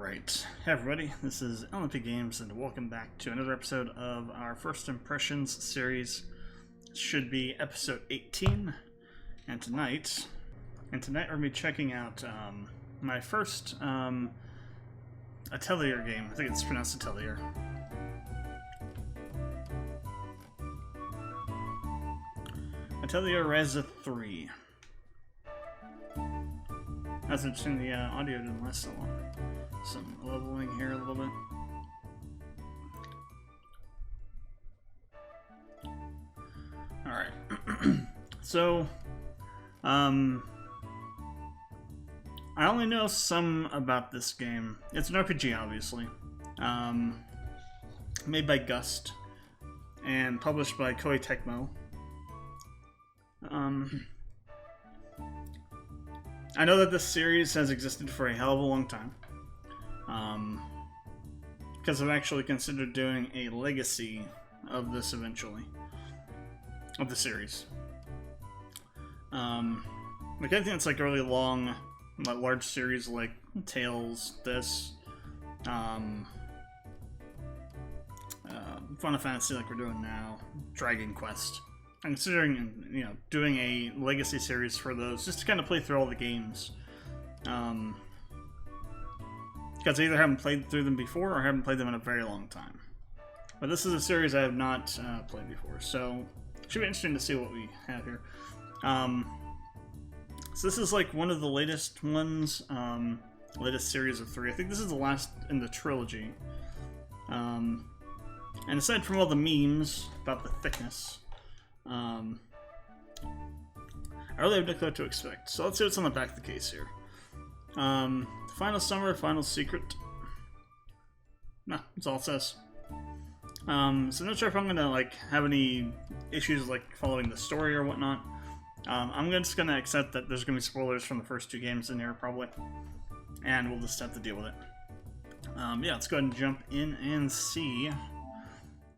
Alright, hey everybody, this is LMP Games, and welcome back to another episode of our First Impressions series. It should be episode 18, and tonight we're going to be checking out my first Atelier game. I think it's pronounced Atelier. Atelier Rysa 3. That's interesting, the audio didn't last so long. Some leveling here a little bit. Alright. So, I only know some about this game. It's an RPG, obviously. Made by Gust and published by Koei Tecmo. I know that this series has existed for a hell of a long time. Because I've actually considered doing a legacy of this eventually. Of the series. Like anything that's like a really long, like large series like Tales, this, Final Fantasy like we're doing now, Dragon Quest. I'm considering, you know, doing a legacy series for those, just to kind of play through all the games. Because I either haven't played through them before, or haven't played them in a very long time. But this is a series I have not played before, so it should be interesting to see what we have here. So this is like one of the latest ones, latest series of 3. I think this is the last in the trilogy. And aside from all the memes about the thickness, I really have no clue what to expect. So let's see what's on the back of the case here. Final Summer, Final Secret. No, that's all it says. So I'm not sure if I'm gonna like have any issues like following the story or whatnot. I'm just gonna accept that there's gonna be spoilers from the first 2 games in here probably, and we'll just have to deal with it. Yeah, let's go ahead and jump in and see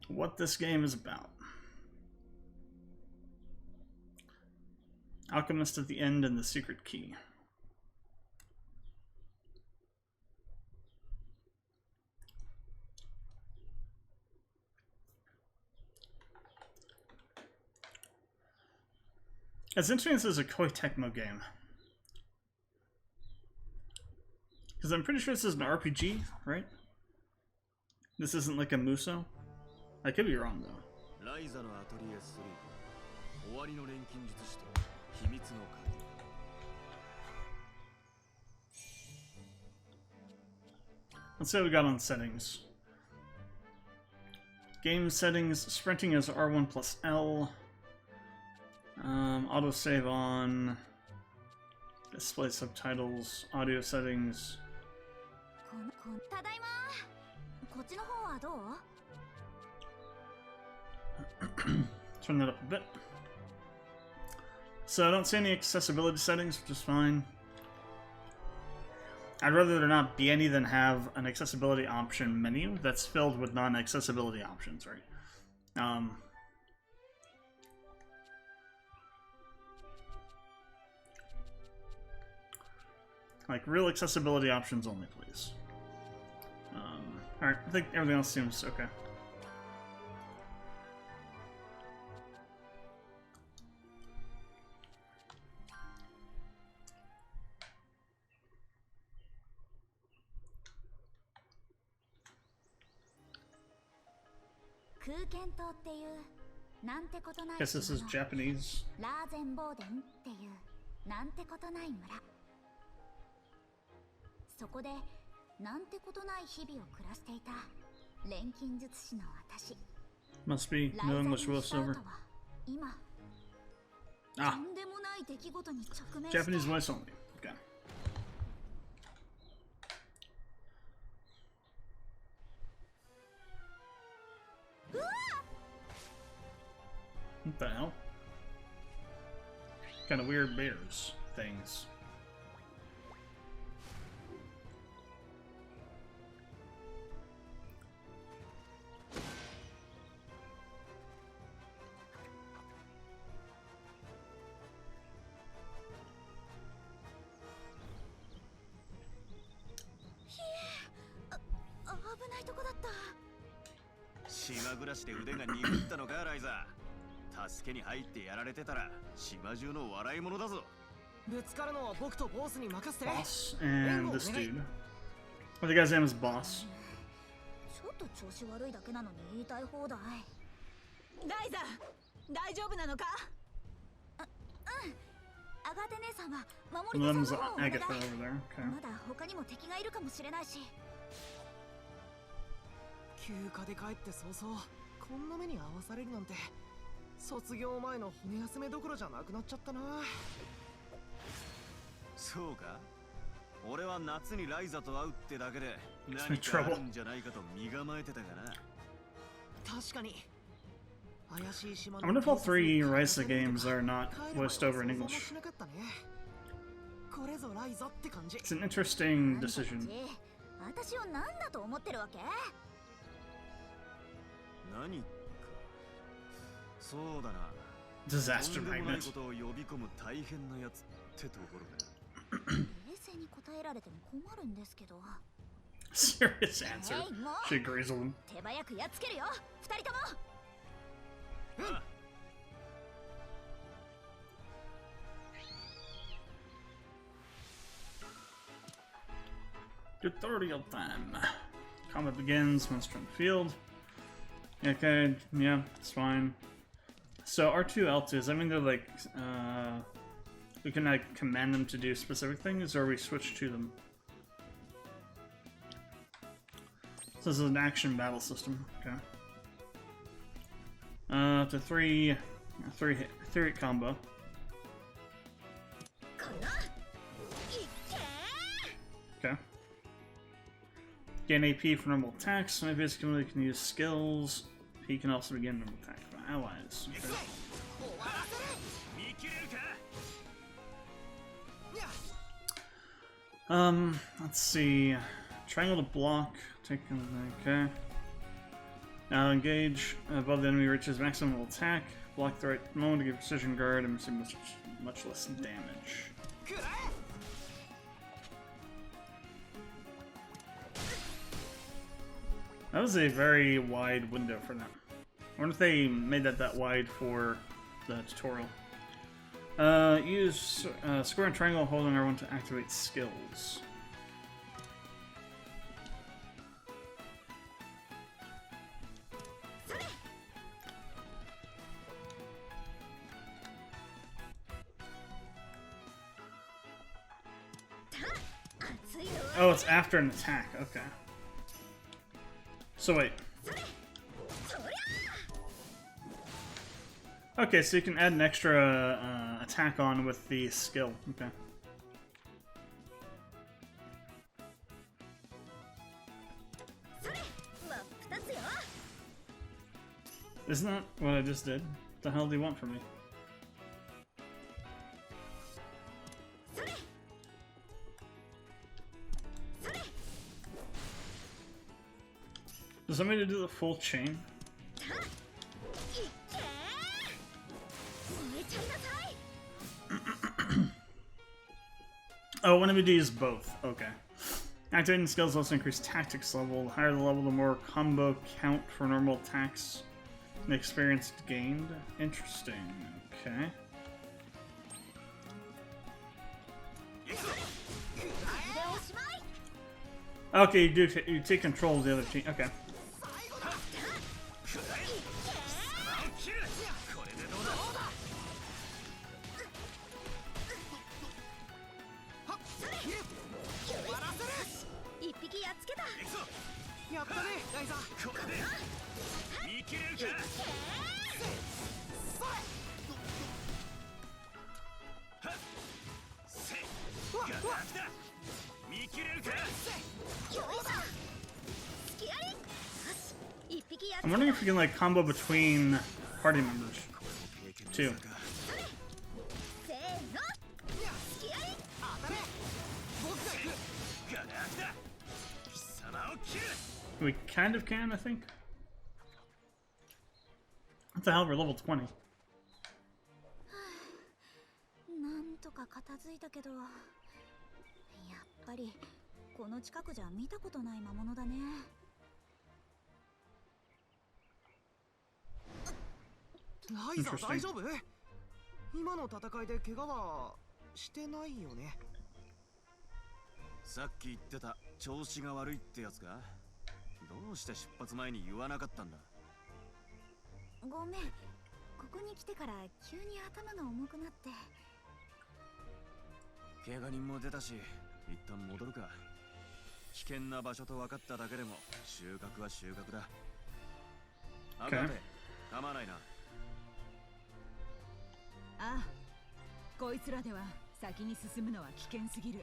what this game is about. Alchemist at the end and the secret key. It's interesting this is a Koei Tecmo game. Because I'm pretty sure this is an RPG, right? This isn't like a Muso? I could be wrong though. Rysa no Atelier 3 終わりの錬金術師と秘密の鍵 Let's see what we got on settings. Game settings, sprinting is R1 plus L. Autosave on. Display subtitles, audio settings. Turn that up a bit. So I don't see any accessibility settings, which is fine. I'd rather there not be any than have an accessibility option menu that's filled with non-accessibility options, right? Like, real accessibility options only, please. Alright, I think everything else seems okay. Guess this is Japanese. そこでなんてことない日々を暮らしていた錬金術師の私 Must be no English voiceover. 今 Ah, とんでもない出来事に直面して Japanese voice only. Okay. What the hell? Kind of weird bears things. 島暮らしで腕が鈍ったのかライザー。助けに入ってやられてたら島中の笑い物だぞ。ぶつかるのは僕とボスに任せて。 Boss and this dude. Well, the guy's name is Boss. ちょっと調子悪いだけなのに言いたい放題。ライザ大丈夫なのか？アガテ姉さんは守り手さんの方をお願い。 Agatha over there. Okay. まだ他にも敵がいるかもしれないし。休暇で帰って早々こんな目に遭わされるなんて、卒業前の骨休めどころじゃなくなっちゃったな。そうか。俺は夏にライザと会うってだけで何かあるんじゃないかと身構えてたがな。確かに。 I wonder if all 3 Rysa games are not voiced over in English. It's an interesting decision. 私を何だと思ってるわけ？何か。そうだな。 Disaster とんでもない magnet. ことを呼び込む大変なやつってところだ。冷静に答えられても困るんですけど。 Serious answer. She agrees with him. 手早くやっつけるよ、2人とも。 Tutorial time. Combat begins. Monster on the field. Okay, yeah, it's fine. So R2, L2, does that mean they're like, we can like command them to do specific things, or we switch to them? So this is an action battle system. Okay. To three hit combo. Okay. Gain AP for normal attacks. My basic ability can use skills. He can also begin normal attack from allies. Okay. Let's see. Triangle to block. Okay. Now engage above the enemy reaches maximum attack. Block the right moment to give precision guard and receive much less damage. That was a very wide window for them. I wonder if they made that wide for the tutorial. Use square and triangle holding R1 to activate skills. Oh, it's after an attack. Okay. So wait. Okay, so you can add an extra attack on with the skill. Okay. Isn't that what I just did? What the hell do you want from me? Does somebody do the full chain? Oh, one of you use both. Okay. Activating skills also increase tactics level. The higher the level, the more combo count for normal attacks and experience gained. Interesting. Okay. Okay, you take control of the other team. Okay. I'm wondering if you can like combo between party members too. We kind of can, I think. What the hell? We're level 20. なんとか片付いたけど、やっぱりこの近くじゃ見たことない魔物だね。ライザ大丈夫？今の戦いで怪我はしてないよね？さっき言ってた調子が悪いってやつか？どうして出発前に言わなかったんだ？ごめん、ここに来てから急に頭が重くなって。怪我人も出たし、一旦戻るか。危険な場所と分かっただけでも収穫は収穫だ。あがて、構わないな。ああ、こいつらでは先に進むのは危険すぎる。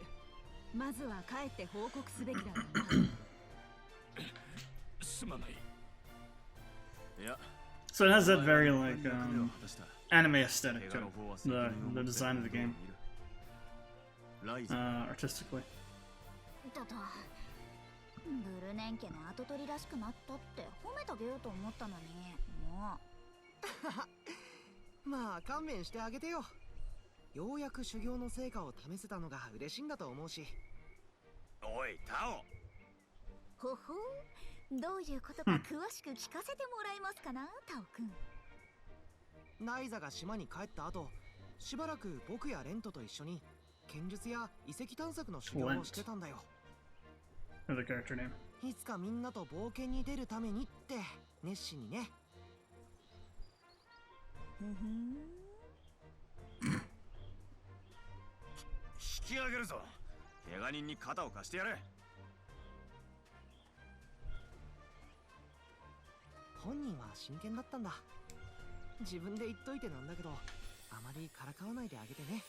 まずは帰って報告すべきだろうな。すまない。いや。So it has that very like anime aesthetic to it. The design of the game, artistically. だとブルネン家の跡取りらしくなったって褒めてあげようと思ったのに、もう。まあ勘弁してあげてよ。ようやく修行の成果を試せたのが嬉しいんだと思うし。おいタオ。ほほん、どういうことか詳しく聞かせてもらえますかな、タオくん。ライザが島に帰った後、しばらく僕やレントと一緒に剣術や遺跡探索の修行をしてたんだよ。The character name. いつかみんなと冒険に出るためにって熱心にね。引き上げるぞ。怪我人に肩を貸してやれ。本人は真剣だったんだ。自分で言っといてなんだけど、あまりからかわないであげてね。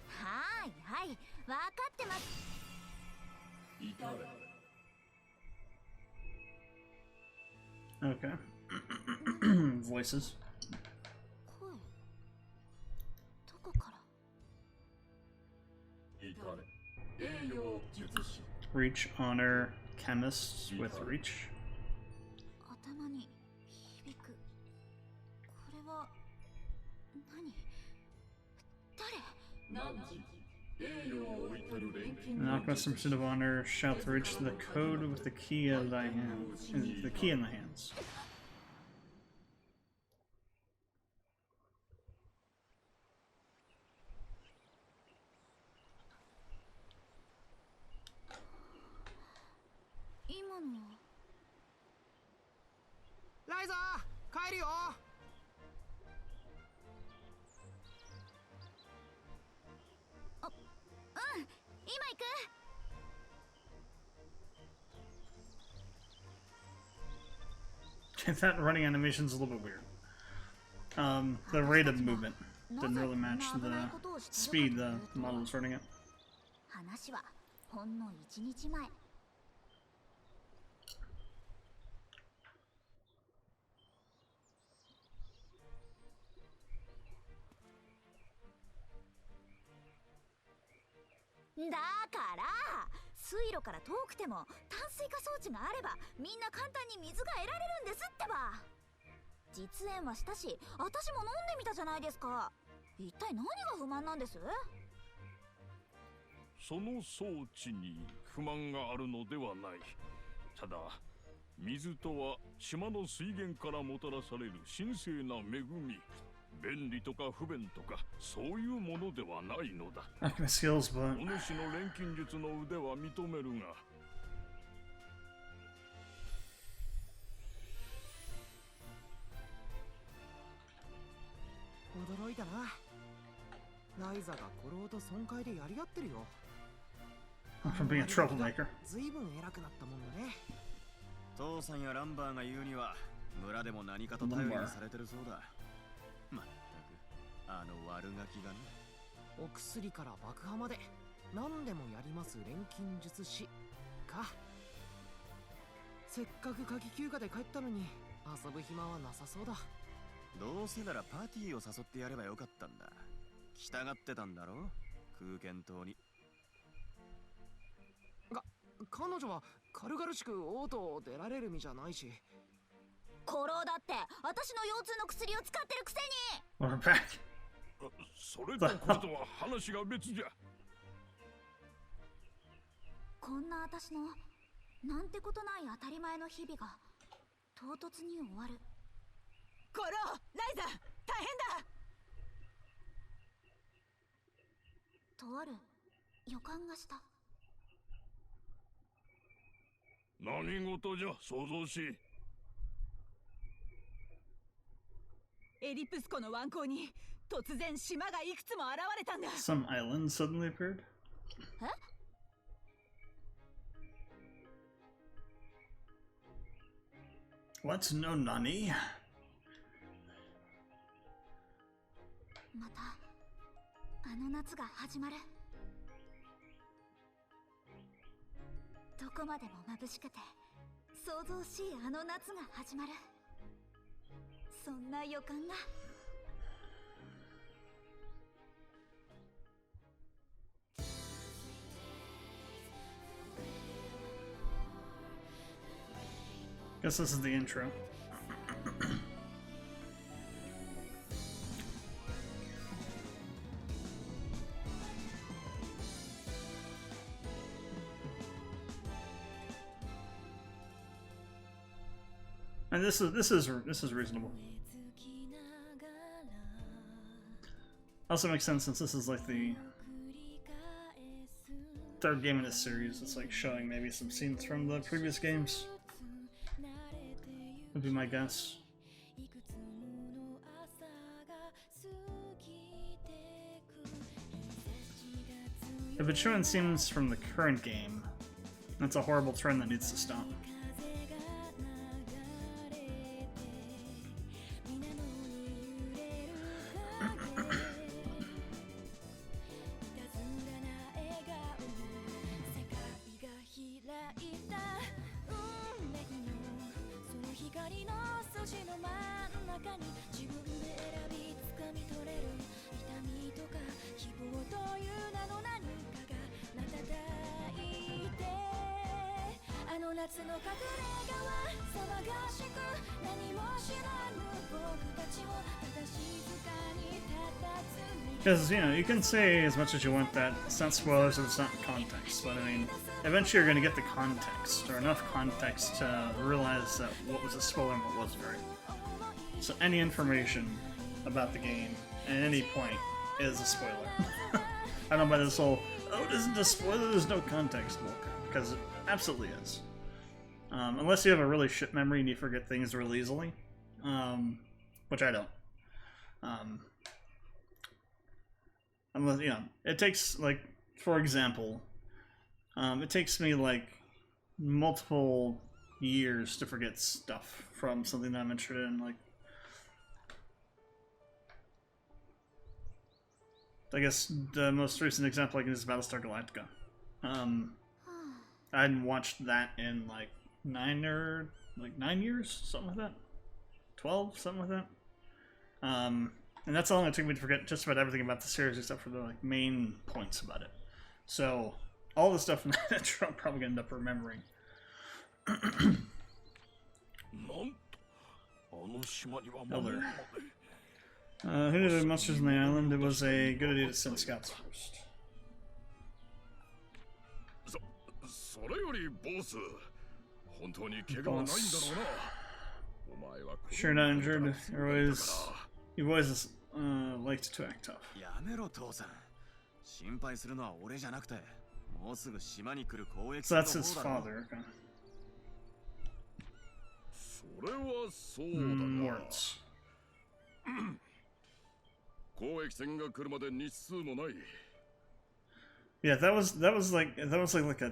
はいはい、分かってます。Okay. Voices. 声、どこから？ Reach, honor, chemists with reach. 頭に響く。これは何？誰？ An alchemist in pursuit of honor shouts to reach the code with the key in thy hands. The key in the hands. 今のは。ライザー、帰るよ。うん、今行く。That running animation's a little bit weird. The rate of movement didn't really match the speed the model was running at. 話はほんの1日前。だから水路から遠くても淡水化装置があればみんな簡単に水が得られるんですってば。実演はしたし、私も飲んでみたじゃないですか。一体何が不満なんです？その装置に不満があるのではない。ただ水とは島の水源からもたらされる神聖な恵み。便利とか不便とかそういうものではないのだ。お主の錬金術の腕は認めるが、驚いたな。ライザが古老と損壊でやり合ってるよ。From being a troublemaker. ずいぶん偉くなったもんだね。父さんやランバーが言うには村でも何かと頼りにされてるそうだ。まったくあの悪ガキがね。お薬から爆破まで何でもやります錬金術師か。せっかく夏季休暇で帰ったのに遊ぶ暇はなさそうだ。どうせならパーティーを誘ってやればよかったんだ。来たがってたんだろ、空剣島に。彼女は軽々しく王都出られる身じゃないし。古老だって私の腰痛の薬を使ってるくせに。We're back. それとこれとは話が別じゃ。こんな私のなんてことない当たり前の日々が唐突に終わる。コロライザ大変だ。とある予感がした。何事じゃ、想像し。エリプス湖の湾口に突然島がいくつも現れたんだ。 Some island suddenly appeared. え？ What? No nani? またあの夏が始まる。どこまでも眩しくて想像しいあの夏が始まる。そんな予感が。Guess this is the intro. And this is reasonable. Also makes sense since this is like the third game in this series. It's like showing maybe some scenes from the previous games. Would be my guess. If it's showing scenes from the current game, that's a horrible trend that needs to stop. Because, you know, you can say as much as you want that it's not spoilers if it's not context, but I mean, eventually you're going to get the context, or enough context to realize that what was a spoiler and what wasn't, right? So any information about the game at any point is a spoiler. I don't buy this whole, oh, it isn't a spoiler, there's no context book, because it absolutely is. Unless you have a really shit memory and you forget things really easily, which I don't. Unless, you know, it takes, like, for example, it takes me, like, multiple years to forget stuff from something that I'm interested in, like, I guess the most recent example I can use is Battlestar Galactica. I hadn't watched that in, like, 9 years? Something like that? 12? Something like that? And that's how long it took me to forget just about everything about the series except for the like main points about it. So all the stuff in that intro I'm probably gonna end up remembering. Elder. Who knew the monsters on the island? It was a good idea to send scouts first. Boss. Sure not injured. You've always liked to act tough. So that's his father, okay. Words. Yeah, that was like a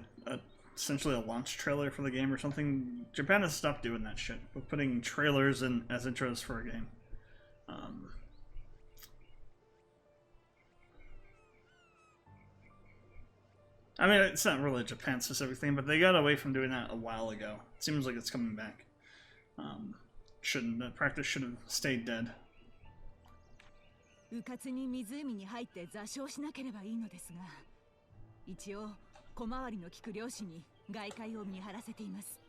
essentially a launch trailer for the game or something. Japan has stopped doing that shit, with putting trailers in as intros for a game. I mean, it's not really a Japan-specific thing, but they got away from doing that a while ago. It seems like it's coming back. That practice should have stayed dead. 迂闊に湖に入って座礁しなければいいのですが、一応小回りの利く漁師に外界を見張らせています。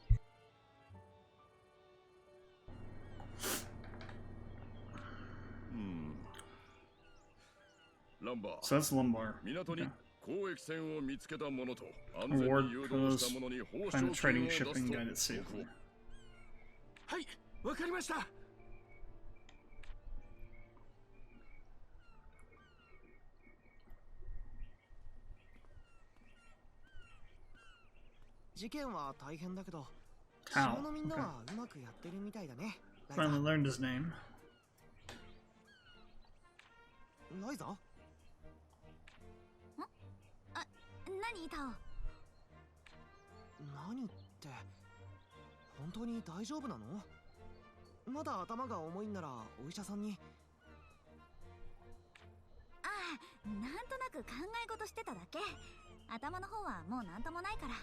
So that's Lumbar. Okay. 交易船を見つけた者と安 A 全 ward に誘 for 導し those た者に報 planet 奨 trading 金を出す shipping と guide at sea. はい、わかりました。事件は大変だけど、 How? 島のみんな Okay. はうまくやってるみたいだね。 Finally learned his name. ライザ？何いた？何って本当に大丈夫なの？まだ頭が重いんならお医者さんに。ああ、なんとなく考え事してただけ。頭の方はもうなんともないから。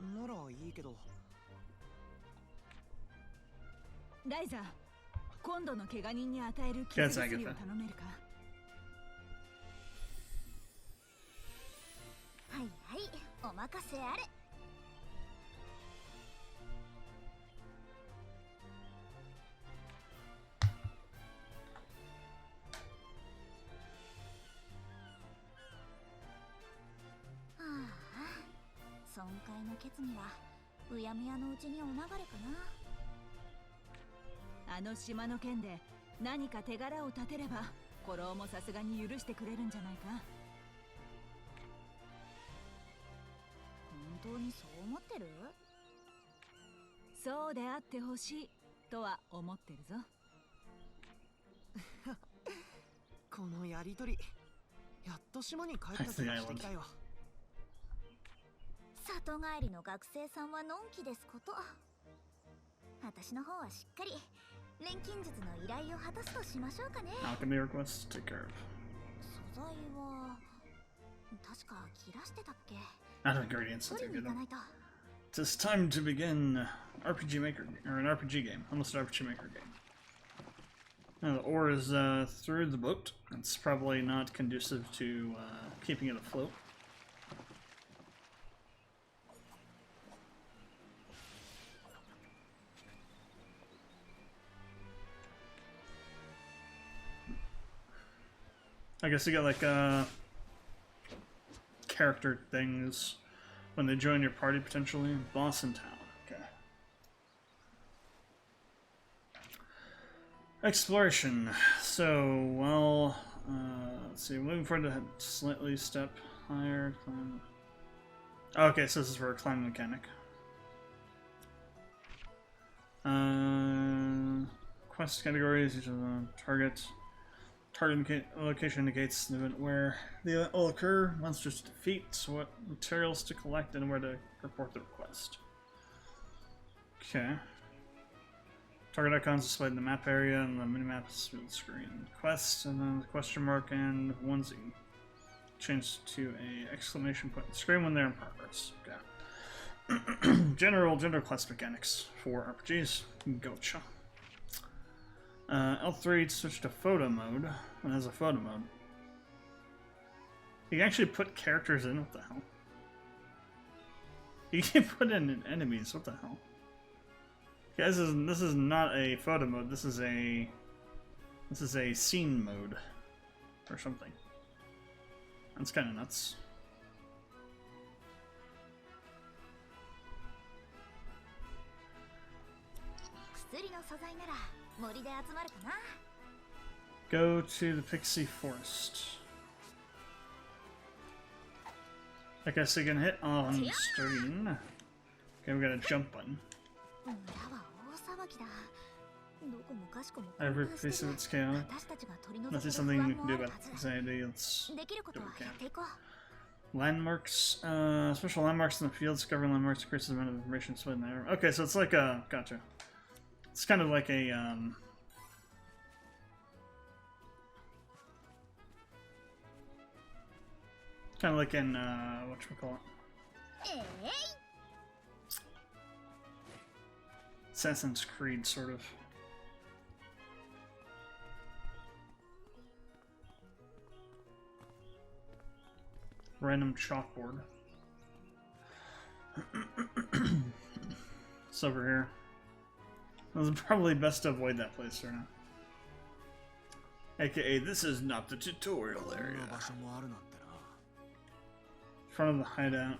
ならいいけど。ライザー、今度の怪我人に与える傷薬を頼めるか？はいはい、お任せあれ。はあ、損壊の決議はうやむやのうちにお流れかな。あの島の件で何か手柄を立てればコロもさすがに許してくれるんじゃないか。本当にそう思ってる？そうであってほしいとは思ってるぞ。このやりとり、やっと島に帰った気がしてきたよ。里帰りの学生さんはのんきですこと。私の方はしっかり錬金術の依頼を果たすとしましょうかね。 Alchemy requests to take care of. 素材は確か切らしてたっけ？ Out of ingredients. 取りに行かないと。 It's time to begin RPG Maker, or an RPG game, almost an RPG Maker game. Now the ore is through the boat. It's probably not conducive to keeping it afloat. I guess you get like character things when they join your party potentially. Boss in town. Okay. Exploration. So, well, let's see. Moving forward to slightly step higher. Climb. Okay, so this is for a climbing mechanic. Quest categories. Each of the target location indicates the event where the event will occur, monsters to defeat, what materials to collect, and where to report the request. Okay. Target icons displayed in the map area, and the minimap is through the screen. Quest, and then the question mark and onesie. Change to a exclamation point on the screen when they're in progress. Okay. General quest mechanics for RPGs. Gotcha. L3 to switch to photo mode. It has a photo mode. You can actually put characters in. What the hell? You can put in enemies. What the hell? Guys, this is not a photo mode. This is a scene mode or something. That's kind of nuts. Go to the Pixie Forest. I guess you can hit on screen. Okay, we got a jump button. Every piece of it's chaotic. Let's do something we can do about anxiety. Let's do what we can. Landmarks. Special landmarks in the field. Discovering landmarks increases the amount of information displayed in there. Okay, so it's like a... Gotcha. It's kind of like a, kind of like in, whatchamacallit? Assassin's Creed, sort of. Random chalkboard. It's over here. It's probably best to avoid that place right now. AKA, this is not the tutorial area. front of the hideout.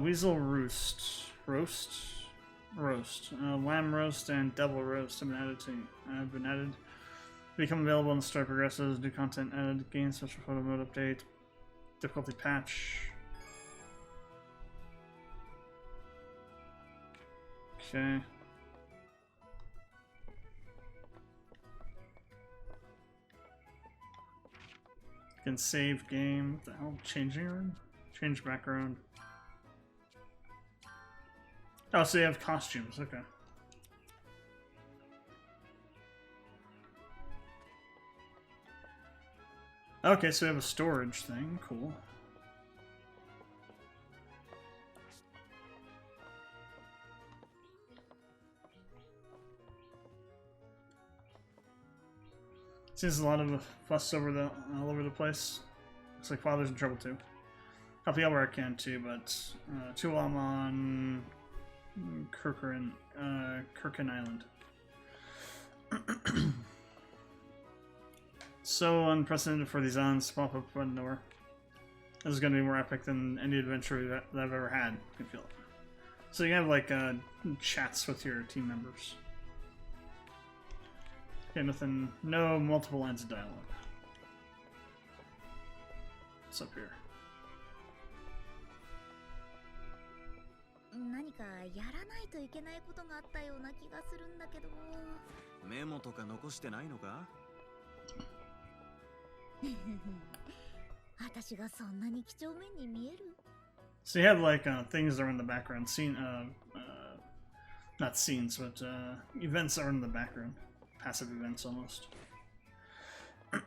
Weasel roast. Lamb roast and devil roast have been added. Become available in the store progresses. New content added. Gain special photo mode update. Difficulty patch. Okay. Can save game. What the hell? Changing room? Change background. Oh, so you have costumes. Okay. Okay, so we have a storage thing. Cool. Seems a lot of fuss over all over the place. Looks like Father's in trouble too. Help you out where I can too, but too long on Kirkin Island. So unprecedented for these islands to pop up out of nowhere. This is going to be more epic than any adventure that I've ever had. I can feel it. So you have like chats with your team members. Okay, nothing. No multiple lines of dialogue. What's up here? 何かやらないといけないことがあったような気がするんだけど。メモとか残してないのか？私がそんなに几帳面に見える？ So you have like things that are in the background, not scenes, but events are in the background, passive events almost. やっ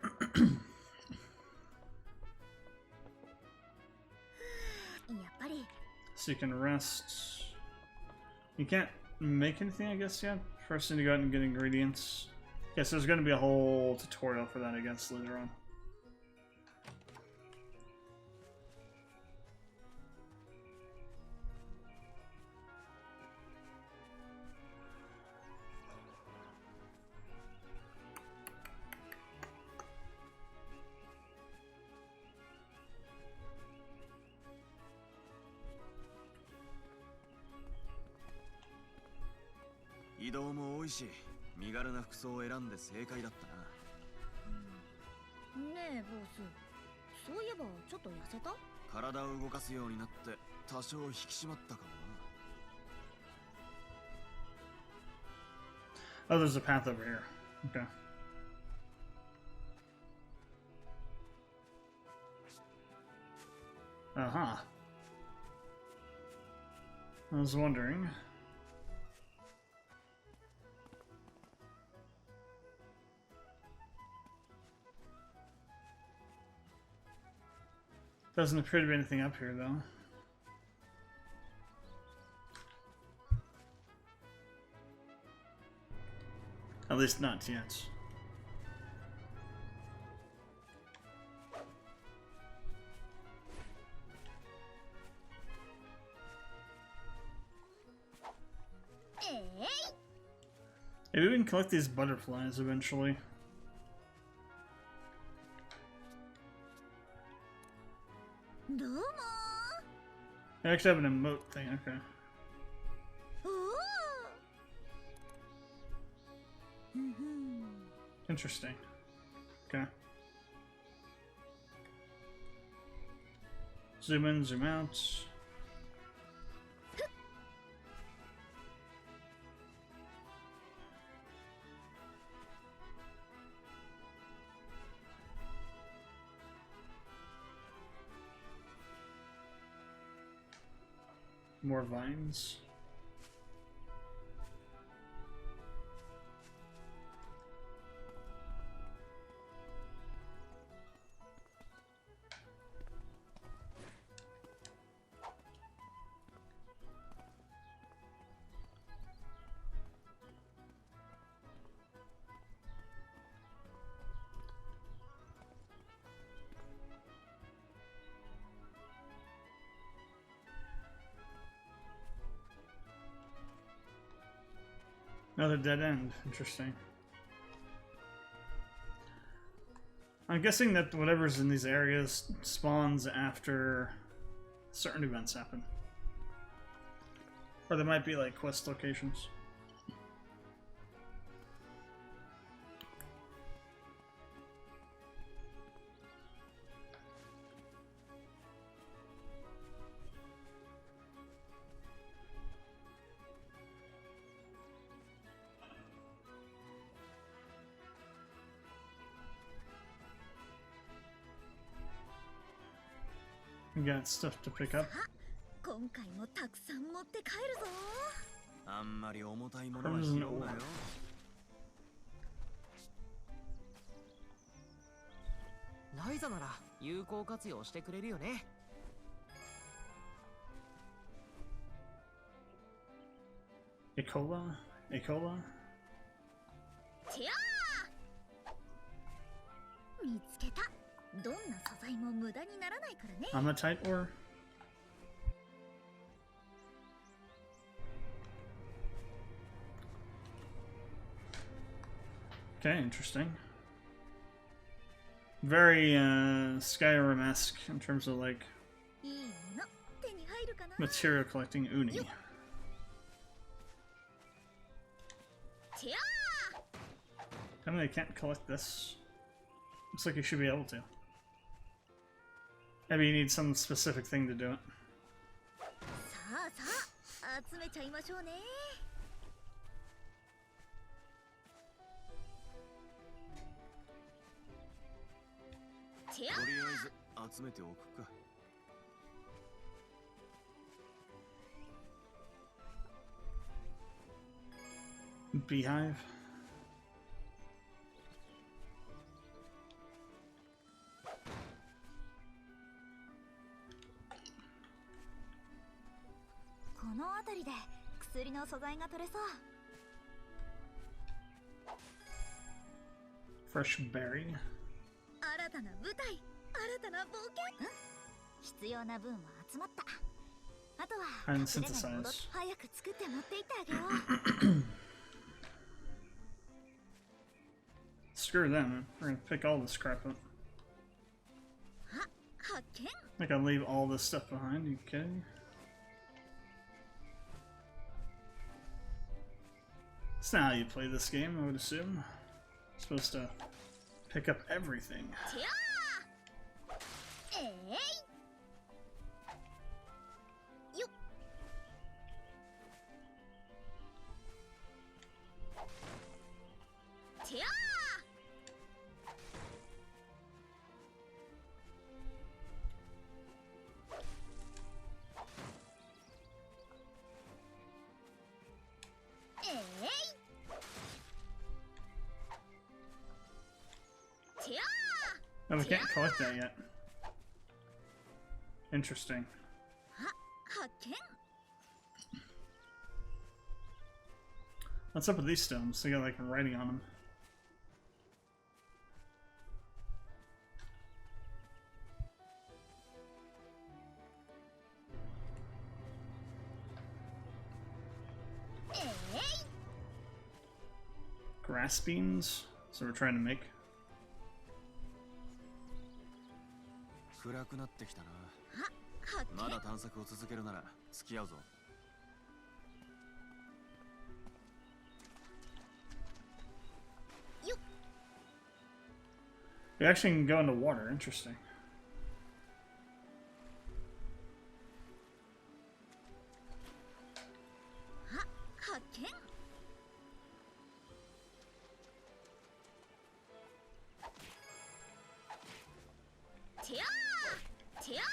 ぱり。 So you can rest. You can't make anything, I guess, yet. First, you need to go out and get ingredients. Yes, there's going to be a whole tutorial for that, I guess, later on.移動も多いし、身軽な服装を選んで正解だったな。ねえ、ボス。そういえばちょっと痩せた？体を動かすようになって多少引き締まったかもな。 Oh, there's a path over here. Okay. Uh-huh. I was wondering. Doesn't appear to be anything up here, though. At least not yet. Maybe we can collect these butterflies eventually. They actually have an emote thing, okay. Interesting. Okay. Zoom in, zoom out. More vines. Another dead end. Interesting. I'm guessing that whatever's in these areas spawns after certain events happen. Or there might be like quest locations. We got stuff to pick up. 今回もたくさん持って帰るぞ。あんまり重たいものは拾うなよ。ライザなら有効活用してくれるよね。Ecola? Ecola? てやー！見つけた。どんな素材も無駄にならないからね。Amatite ore? Okay, interesting. Very Skyrim-esque in terms of like いいもの手に入るかな。 material collecting uni. てやー！ Tell me they can't collect this. Looks like you should be able to. Maybe you need some specific thing to do it. さあさあ集めちゃいましょうね。てやとりあえず集めておくか。Beehive. この辺りで薬の素材が取れそう。 Fresh berry. 新たな舞台、新たな冒険。必要な分は集まった。あとは And 隠れ家に戻っ synthesize. 早く作って持っていってあげよう。 Screw them. We're gonna pick all this crap up. あ、発見。 Like I'll leave all this stuff behind. You kidding? That's not how you play this game, I would assume. You're supposed to pick up everything. てやー！よっ。てやー！てやー！ No, we can't collect that yet. Interesting. 発見。 What's up with these stones? They got like writing on them. Grass beans? So we're trying to make. 暗くなってきたな。発見。まだ探索を続けるなら付き合うぞ。 We actually can go into water. Interesting. 発見。てやー！てやー！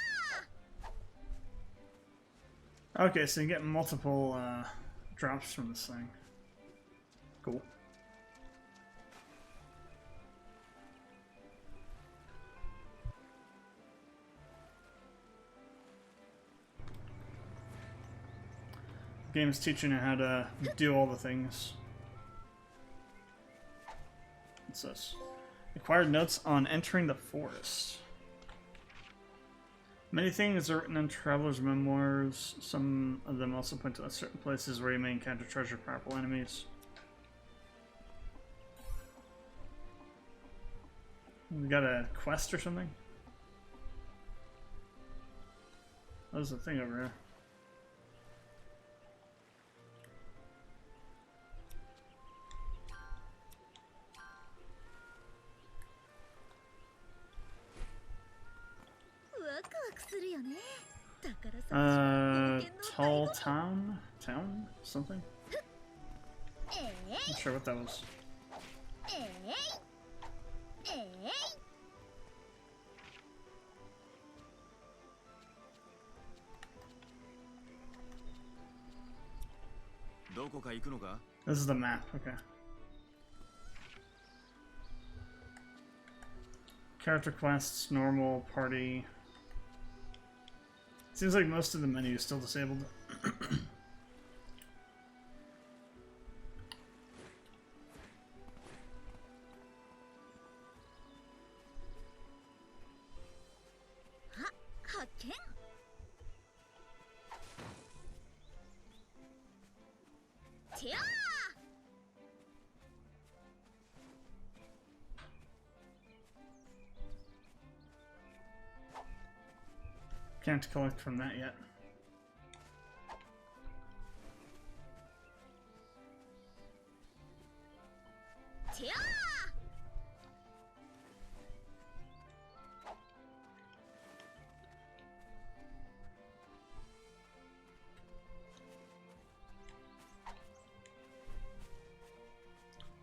Okay, so you get multiple drops from this thing. Cool. Game is teaching you how to do all the things. What's this? Acquired notes on entering the forest. Many things are written in travelers' memoirs. Some of them also point to certain places where you may encounter treasure, powerful enemies. We got a quest or something? Oh, there's a thing over here. Tall town? Town? Something? Not sure what that was. This is the map, okay. Character quests, normal, party. Seems like most of the menu is still disabled. Can't collect from that yet.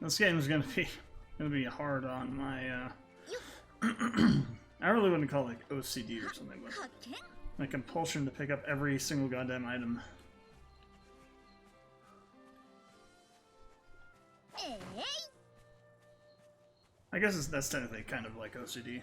This game is gonna be hard on my I really wouldn't call it like OCD or something, but my compulsion to pick up every single goddamn item. I guess that's technically kind of like OCD.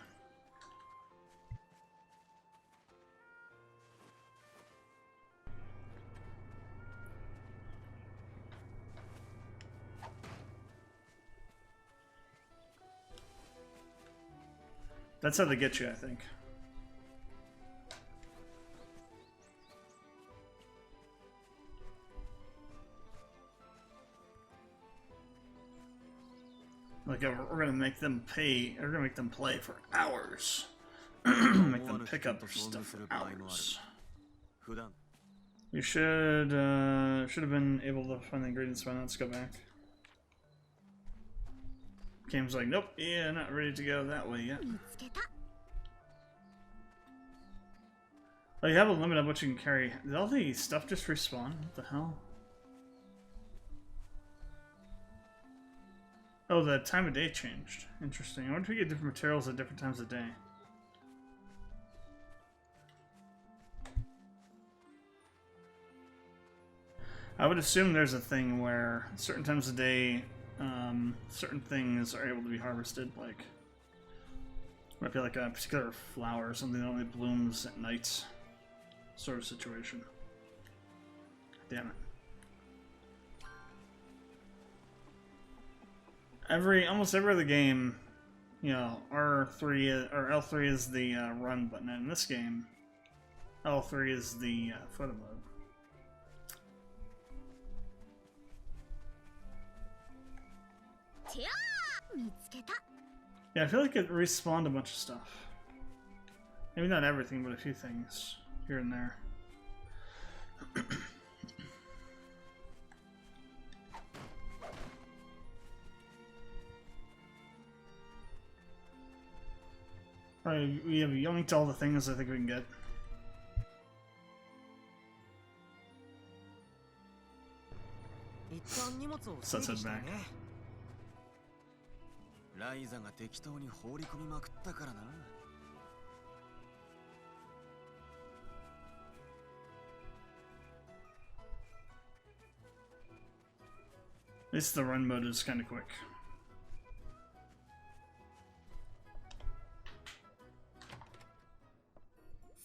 That's how they get you, I think. Like, we're gonna make them pay, we're gonna make them play for hours. Make them pick up stuff for hours. You should have been able to find the ingredients by now. Let's go back. Game's like, nope, yeah, not ready to go that way yet. Oh, you have a limit of what you can carry. Did all the stuff just respawn? What the hell? Oh, the time of day changed. Interesting. I wonder if we get different materials at different times of day. I would assume there's a thing where certain times of day, certain things are able to be harvested, like might be like a particular flower or something that only blooms at night, sort of situation. Damn it. Almost every other game, you know, R3 or L3 is the run button, and in this game, L3 is the photo mode. Yeah, I feel like it respawned a bunch of stuff. Maybe not everything, but a few things here and there. Alright, we have yoinked all the things I think we can get. So let's head back. Rysa が適当に放り込みまくったからな。At least the run mode is kind of quick.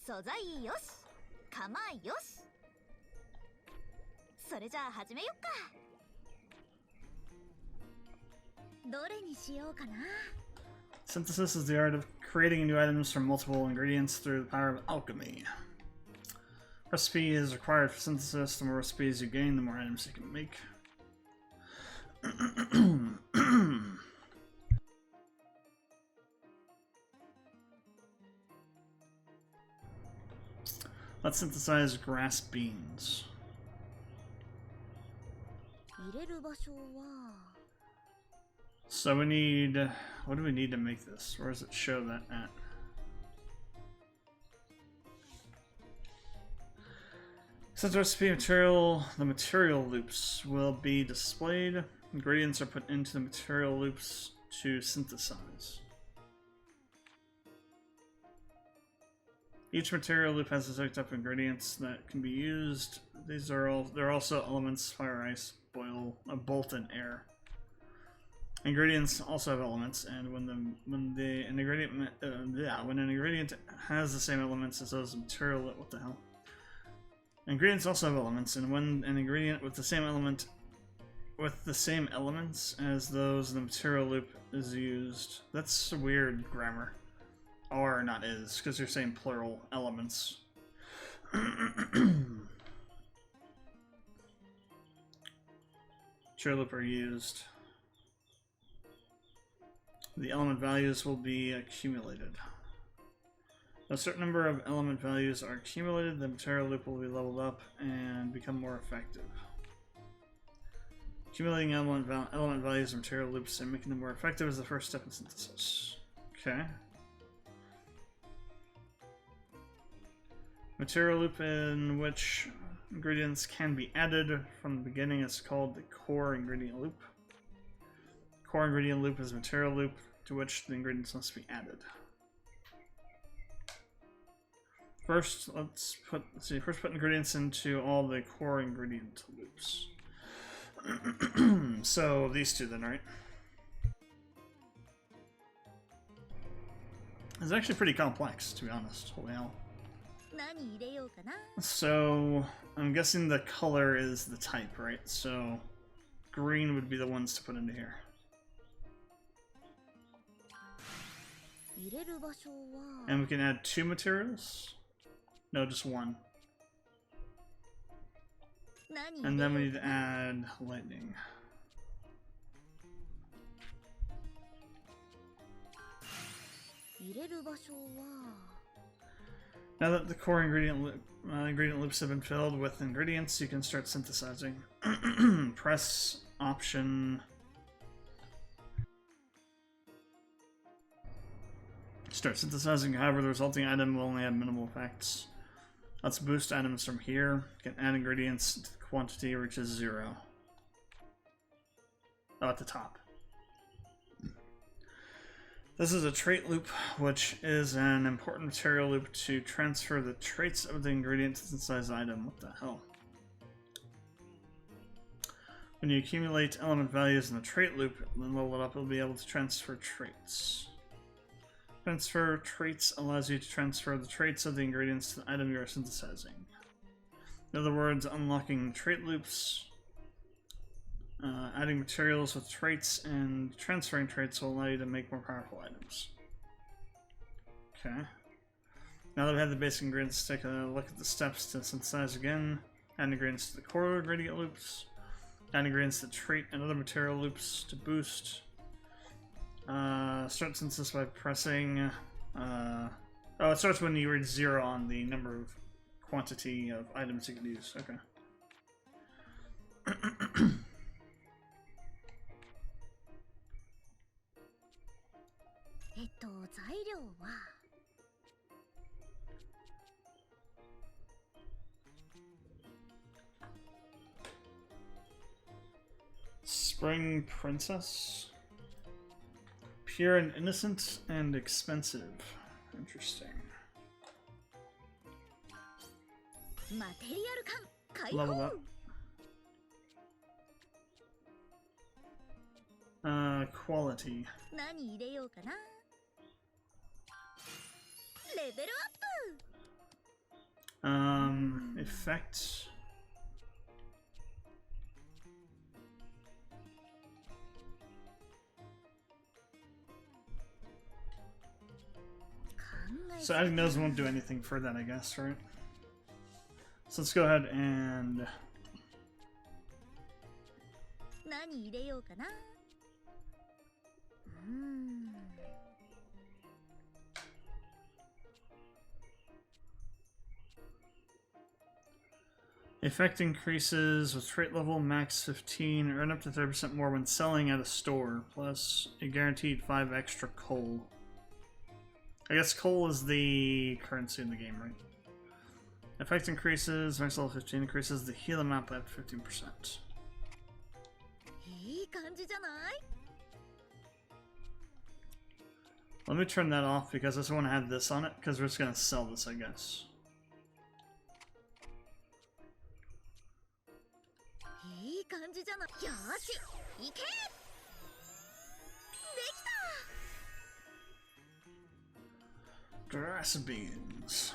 Sozai yoshi, kama yoshi. それじゃあ始めよっか。どれにしようかな。 Synthesis is the art of creating new items from multiple ingredients through the power of alchemy. Recipe is required for synthesis. The more recipes you gain, the more items you can make. Let's synthesize grass beans. 入れる場所は So we need... what do we need to make this? Where does it show that at? Since recipe material, the material loops will be displayed. Ingredients are put into the material loops to synthesize. Each material loop has a select of ingredients that can be used. These are all. There are also elements: fire, ice, boil, bolt, and air. Ingredients also have elements, and when an ingredient has the same elements as those material, what the hell? Ingredients also have elements, and when an ingredient with the same elements as those in the material loop is used, that's weird grammar. Or not is, because you're saying plural elements. Material loop are used. The element values will be accumulated. A certain number of element values are accumulated, the material loop will be leveled up and become more effective. Accumulating element values in material loops and making them more effective is the first step in synthesis. Okay. Material loop in which ingredients can be added from the beginning is called the core ingredient loop. Core ingredient loop is a material loop to which the ingredients must be added. First, first put ingredients into all the core ingredient loops. So these two then, right? It's actually pretty complex, to be honest. Holy hell. 何入れようかな So I'm guessing the color is the type, right? So green would be the ones to put into here. 入れる場所は And we can add 2 materials? No, just 1. 何入 And れ then よ we う need か to な add lightning. 入れる場所は Now that the core ingredient loops have been filled with ingredients, you can start synthesizing. Press Option. Start synthesizing, however, the resulting item will only have minimal effects. Let's boost items from here. You can add ingredients to the quantity reaches 0. Oh, at the top. This is a trait loop, which is an important material loop to transfer the traits of the ingredient to the synthesized item. What the hell? When you accumulate element values in the trait loop, then level it up, you'll be able to transfer traits. Transfer traits allows you to transfer the traits of the ingredients to the item you are synthesizing. In other words, unlocking trait loops, adding materials with traits, and transferring traits will allow you to make more powerful items. Okay. Now that we have the basic ingredients, take a look at the steps to synthesize again. Add ingredients to the core ingredient loops. Add ingredients to trait and other material loops to boost. Start synthesis by pressing... oh, it starts when you reach 0 on the number of quantity of items you can use. Okay. 材料は Spring Princess. Pure and innocent and expensive. Interesting. マテリアル感解 Level 放 up. Quality. 何入れようかなレベルアップ Effect. So adding those won't do anything for that, I guess, right? So let's go ahead and... 何入れようかな Effect increases with trait level max 15, earn up to 30% more when selling at a store, plus a guaranteed 5 extra coal. I guess coal is the currency in the game, right? Effect increases, max level 15 increases the heal amount by 15%. いい感じじゃない？ Let me turn that off because I just want to have this on it because we're just going to sell this, I guess. いい感じじゃない？よーし、行け！できた！ Grass beans.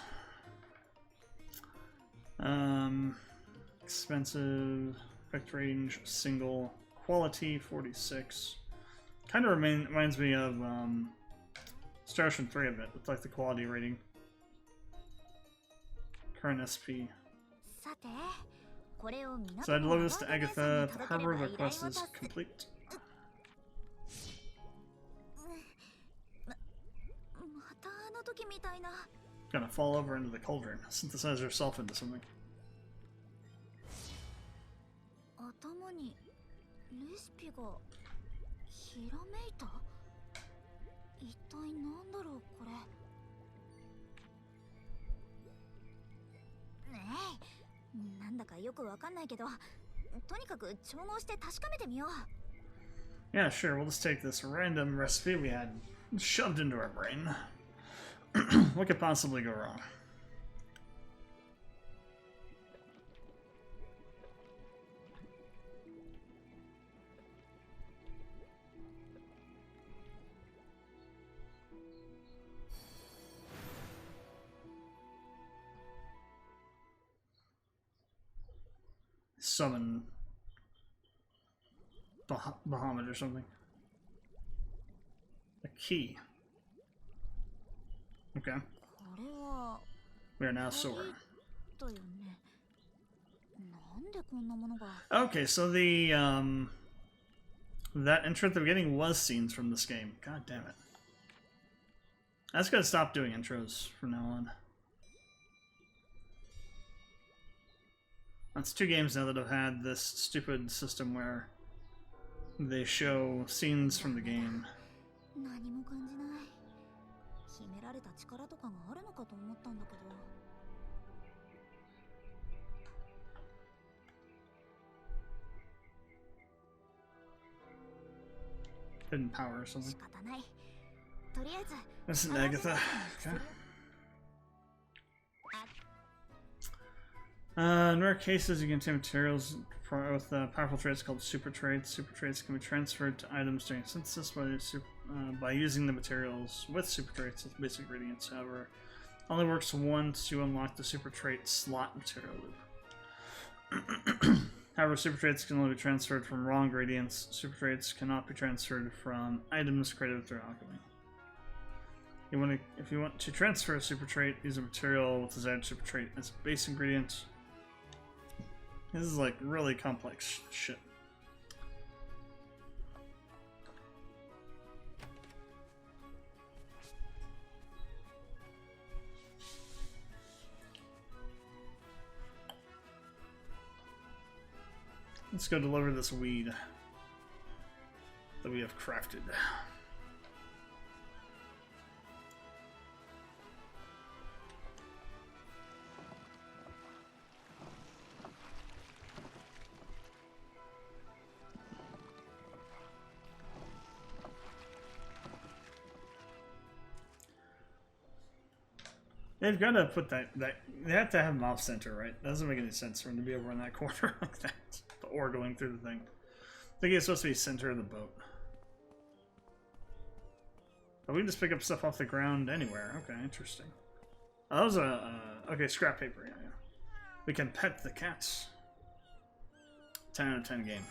Expensive, effect range, single, quality 46. Kind of reminds me of Star Ocean 3 a bit, with like the quality rating. Current SP. さて、これを So I deliver this to Agatha. The harbor request is complete. またあの時みたいな。 Gonna fall over into the cauldron. Synthesize herself into something. 頭にレシピがひらめいた？一体なんだろうこれ。ねえ、なんだかよくわかんないけど、とにかく調合して確かめてみよう。 Yeah, sure. We'll just take this random recipe we had shoved into our brain. What could possibly go wrong? Summon Bahamut or something. A key. Okay. これは We are now Sora. だよね。なんでこんなものが。 Okay, so the that intro at the beginning was scenes from this game. God damn it. I just gotta stop doing intros from now on. That's 2 games now that have had this stupid system where they show scenes from the game. 何も感じない。秘められた力とかがあるのかと思ったんだけど。 Hidden power or something. 仕方ない。とりあえず。 This is Agatha. Okay. In rare cases, you can obtain materials with powerful traits called super traits. Super traits can be transferred to items during synthesis by using the materials with super traits with basic ingredients. However, only works once you unlock the super trait slot material loop. However, super traits can only be transferred from raw ingredients. Super traits cannot be transferred from items created through alchemy. If you want to transfer a super trait, use a material with desired super trait as a base ingredient. This is like really complex shit. Let's go deliver this weed that we have crafted. They've got to put that they have to have them off center, right? That doesn't make any sense for them to be over in that corner like that. The ore going through the thing. I think it's supposed to be center of the boat. But we can just pick up stuff off the ground anywhere. Okay, interesting. Oh, that was okay, scrap paper. Yeah, yeah. We can pet the cats. 10 out of 10 game.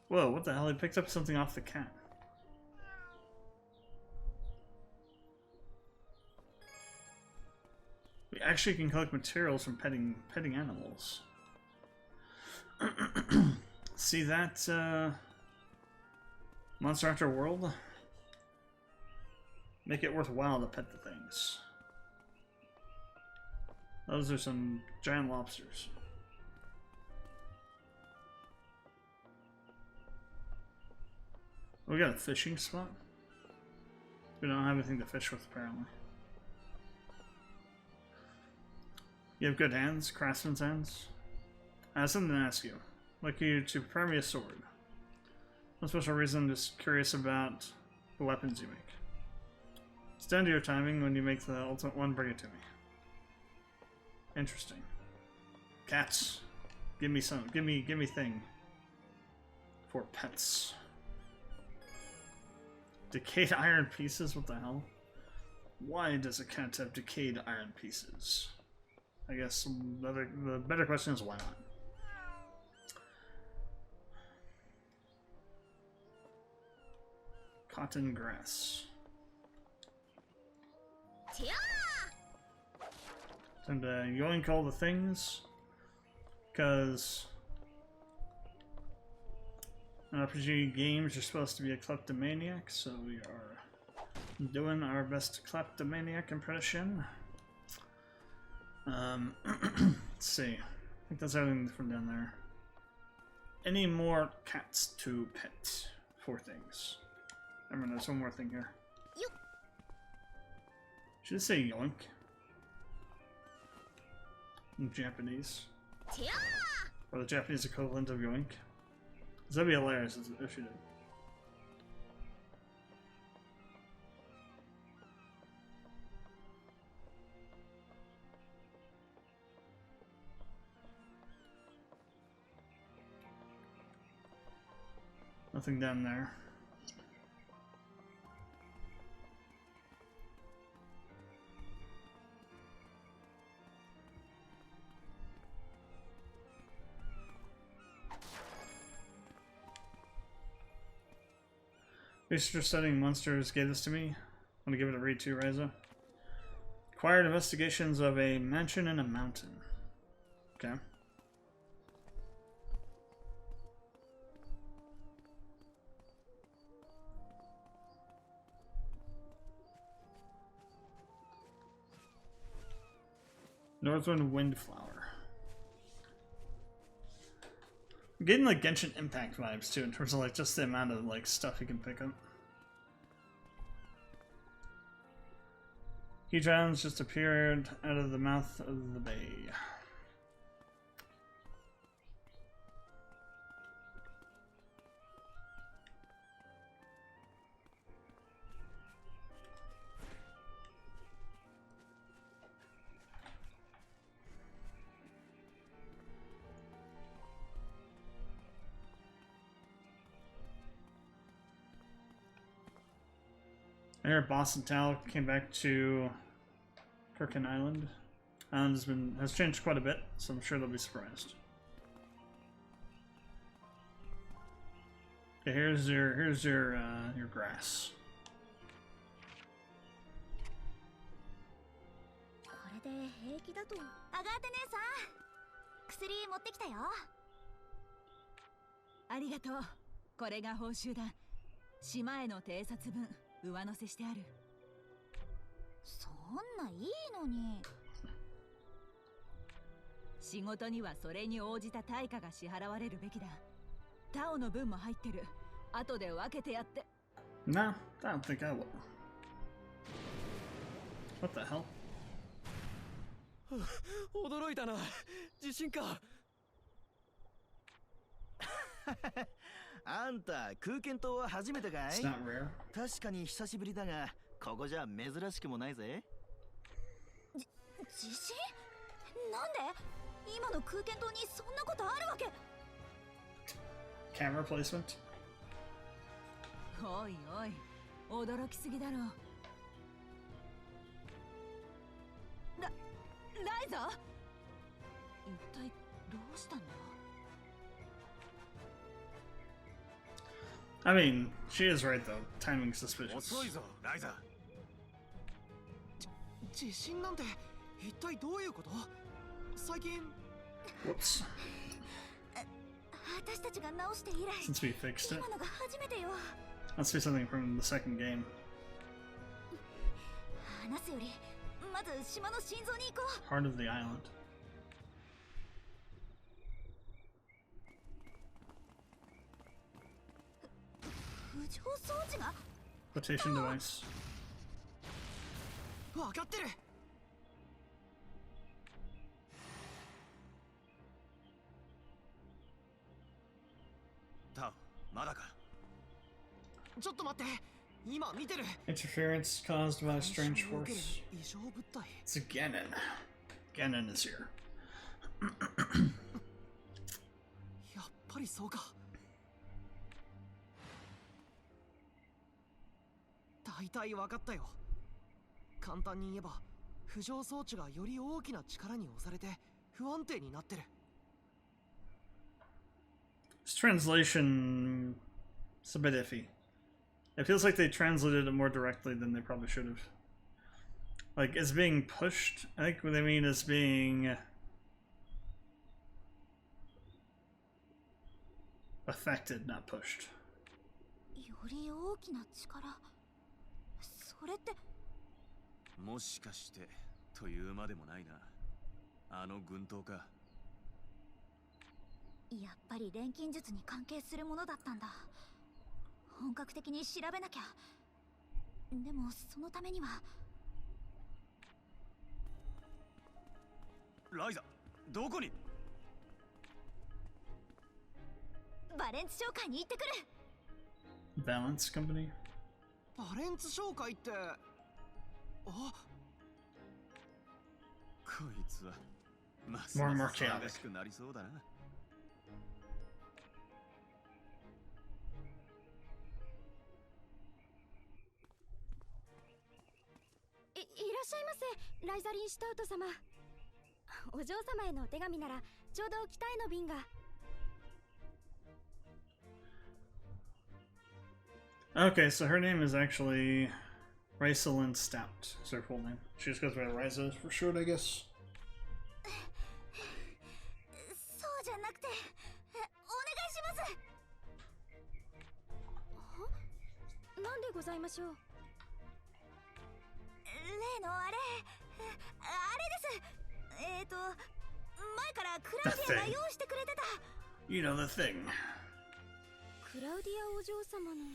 Whoa, what the hell? He picked up something off the cat. We actually can collect materials from petting animals. See that, Monster Hunter World? Make it worthwhile to pet the things. Those are some giant lobsters. We got a fishing spot. We don't have anything to fish with, apparently. You have good hands, craftsman's hands. I have something to ask you. I'd like you to prepare me a sword. No special reason, I'm just curious about the weapons you make. It's down to your timing. When you make the ultimate one, bring it to me. Interesting. Cats. Give me some. Give me thing. For pets. Decayed iron pieces? What the hell? Why does a cat have decayed iron pieces? I guess the better question is why not? Cotton grass. Time to yoink all the things, because in RPG games you're supposed to be a kleptomaniac, so we are doing our best kleptomaniac impression. Let's see. I think that's everything from down there. Any more cats to pet? 4 things. Remember, there's one more thing here. Should it say yoink? In Japanese. Or the Japanese equivalent of yoink. That'd be hilarious if she did. Nothing down there. Researcher studying monsters gave this to me. I'm gonna give it a read too, Rysa. Acquired investigations of a mansion in a mountain. Okay. Northern Windflower. I'm getting like Genshin Impact vibes too, in terms of like just the amount of like stuff you can pick up. Huge islands just appeared out of the mouth of the bay. I hear Boston Tal came back to Kirkin Island. Island has changed quite a bit, so I'm sure they'll be surprised. Okay, here's your grass. これで平気だと。アガーテ姉さん、薬持ってきたよ。ありがとう。これが報酬だ。島への偵察分上乗せしてある。そんないいのに。仕事にはそれに応じた対価が支払われるべきだ。タオの分も入ってる。後で分けてやって。No, I don't think I will. What the hell? 驚いたな。地震か。あんた空間島は初めてかい？ It's not rare. 確かに久しぶりだが、ここじゃ珍しくもないぜ。地震？なんで？今の空間島にそんなことあるわけ？Camera placement? おいおい、驚きすぎだろ。ライザ？一体どうしたんだ？ I mean, she is right though. Timing's suspicious. 遅いぞ、ライザ。地震なんて一体どういうこと？最近。Whoops. 私たちが直して以来、 Since we fixed it. 今のが初めてよ。 Let's do something from the second game. 話すよりまず島の心臓に行こう。 Heart of the island. 浮上装置が Flotation device. 分かってる。タオ、まだか。ちょっと待って、今見てる。 Interference caused by a strange 干渉を受ける force. 異常物体。 It's a Ganon. Ganon is here. やっぱりそうか。大体分かったよ。簡単に言えば浮上装置がより大きな力に押されて不安定になってる。 This translation is a bit iffy. It feels like they translated it more directly than they probably should have. Like, it's being pushed. I think what they mean is being affected, not pushed. より大きな力、それって。もしかしてというまでもないな。あの軍刀か。やっぱり錬金術に関係するものだったんだ。本格的に調べなきゃ。でもそのためには。ライザ、どこに？バレンツ商会に行ってくる。 Balance company? バレンツ商会って。あ、こいつはますMore and ま more す chaotic. 騒がしくなりそうだな。いらっしゃいませ、ライザリンシュタウト様。お嬢様へのお手紙ならちょうど北への便が。 Okay, so her name is actually Rysa Stout. Is her full name. She just goes by Rysa for short, I guess. そうじゃなくて、お願いします。なんでございましょう。例のあれです。前からクラウディアが用意してくれてた。 You know the thing. クラウディアお嬢様の。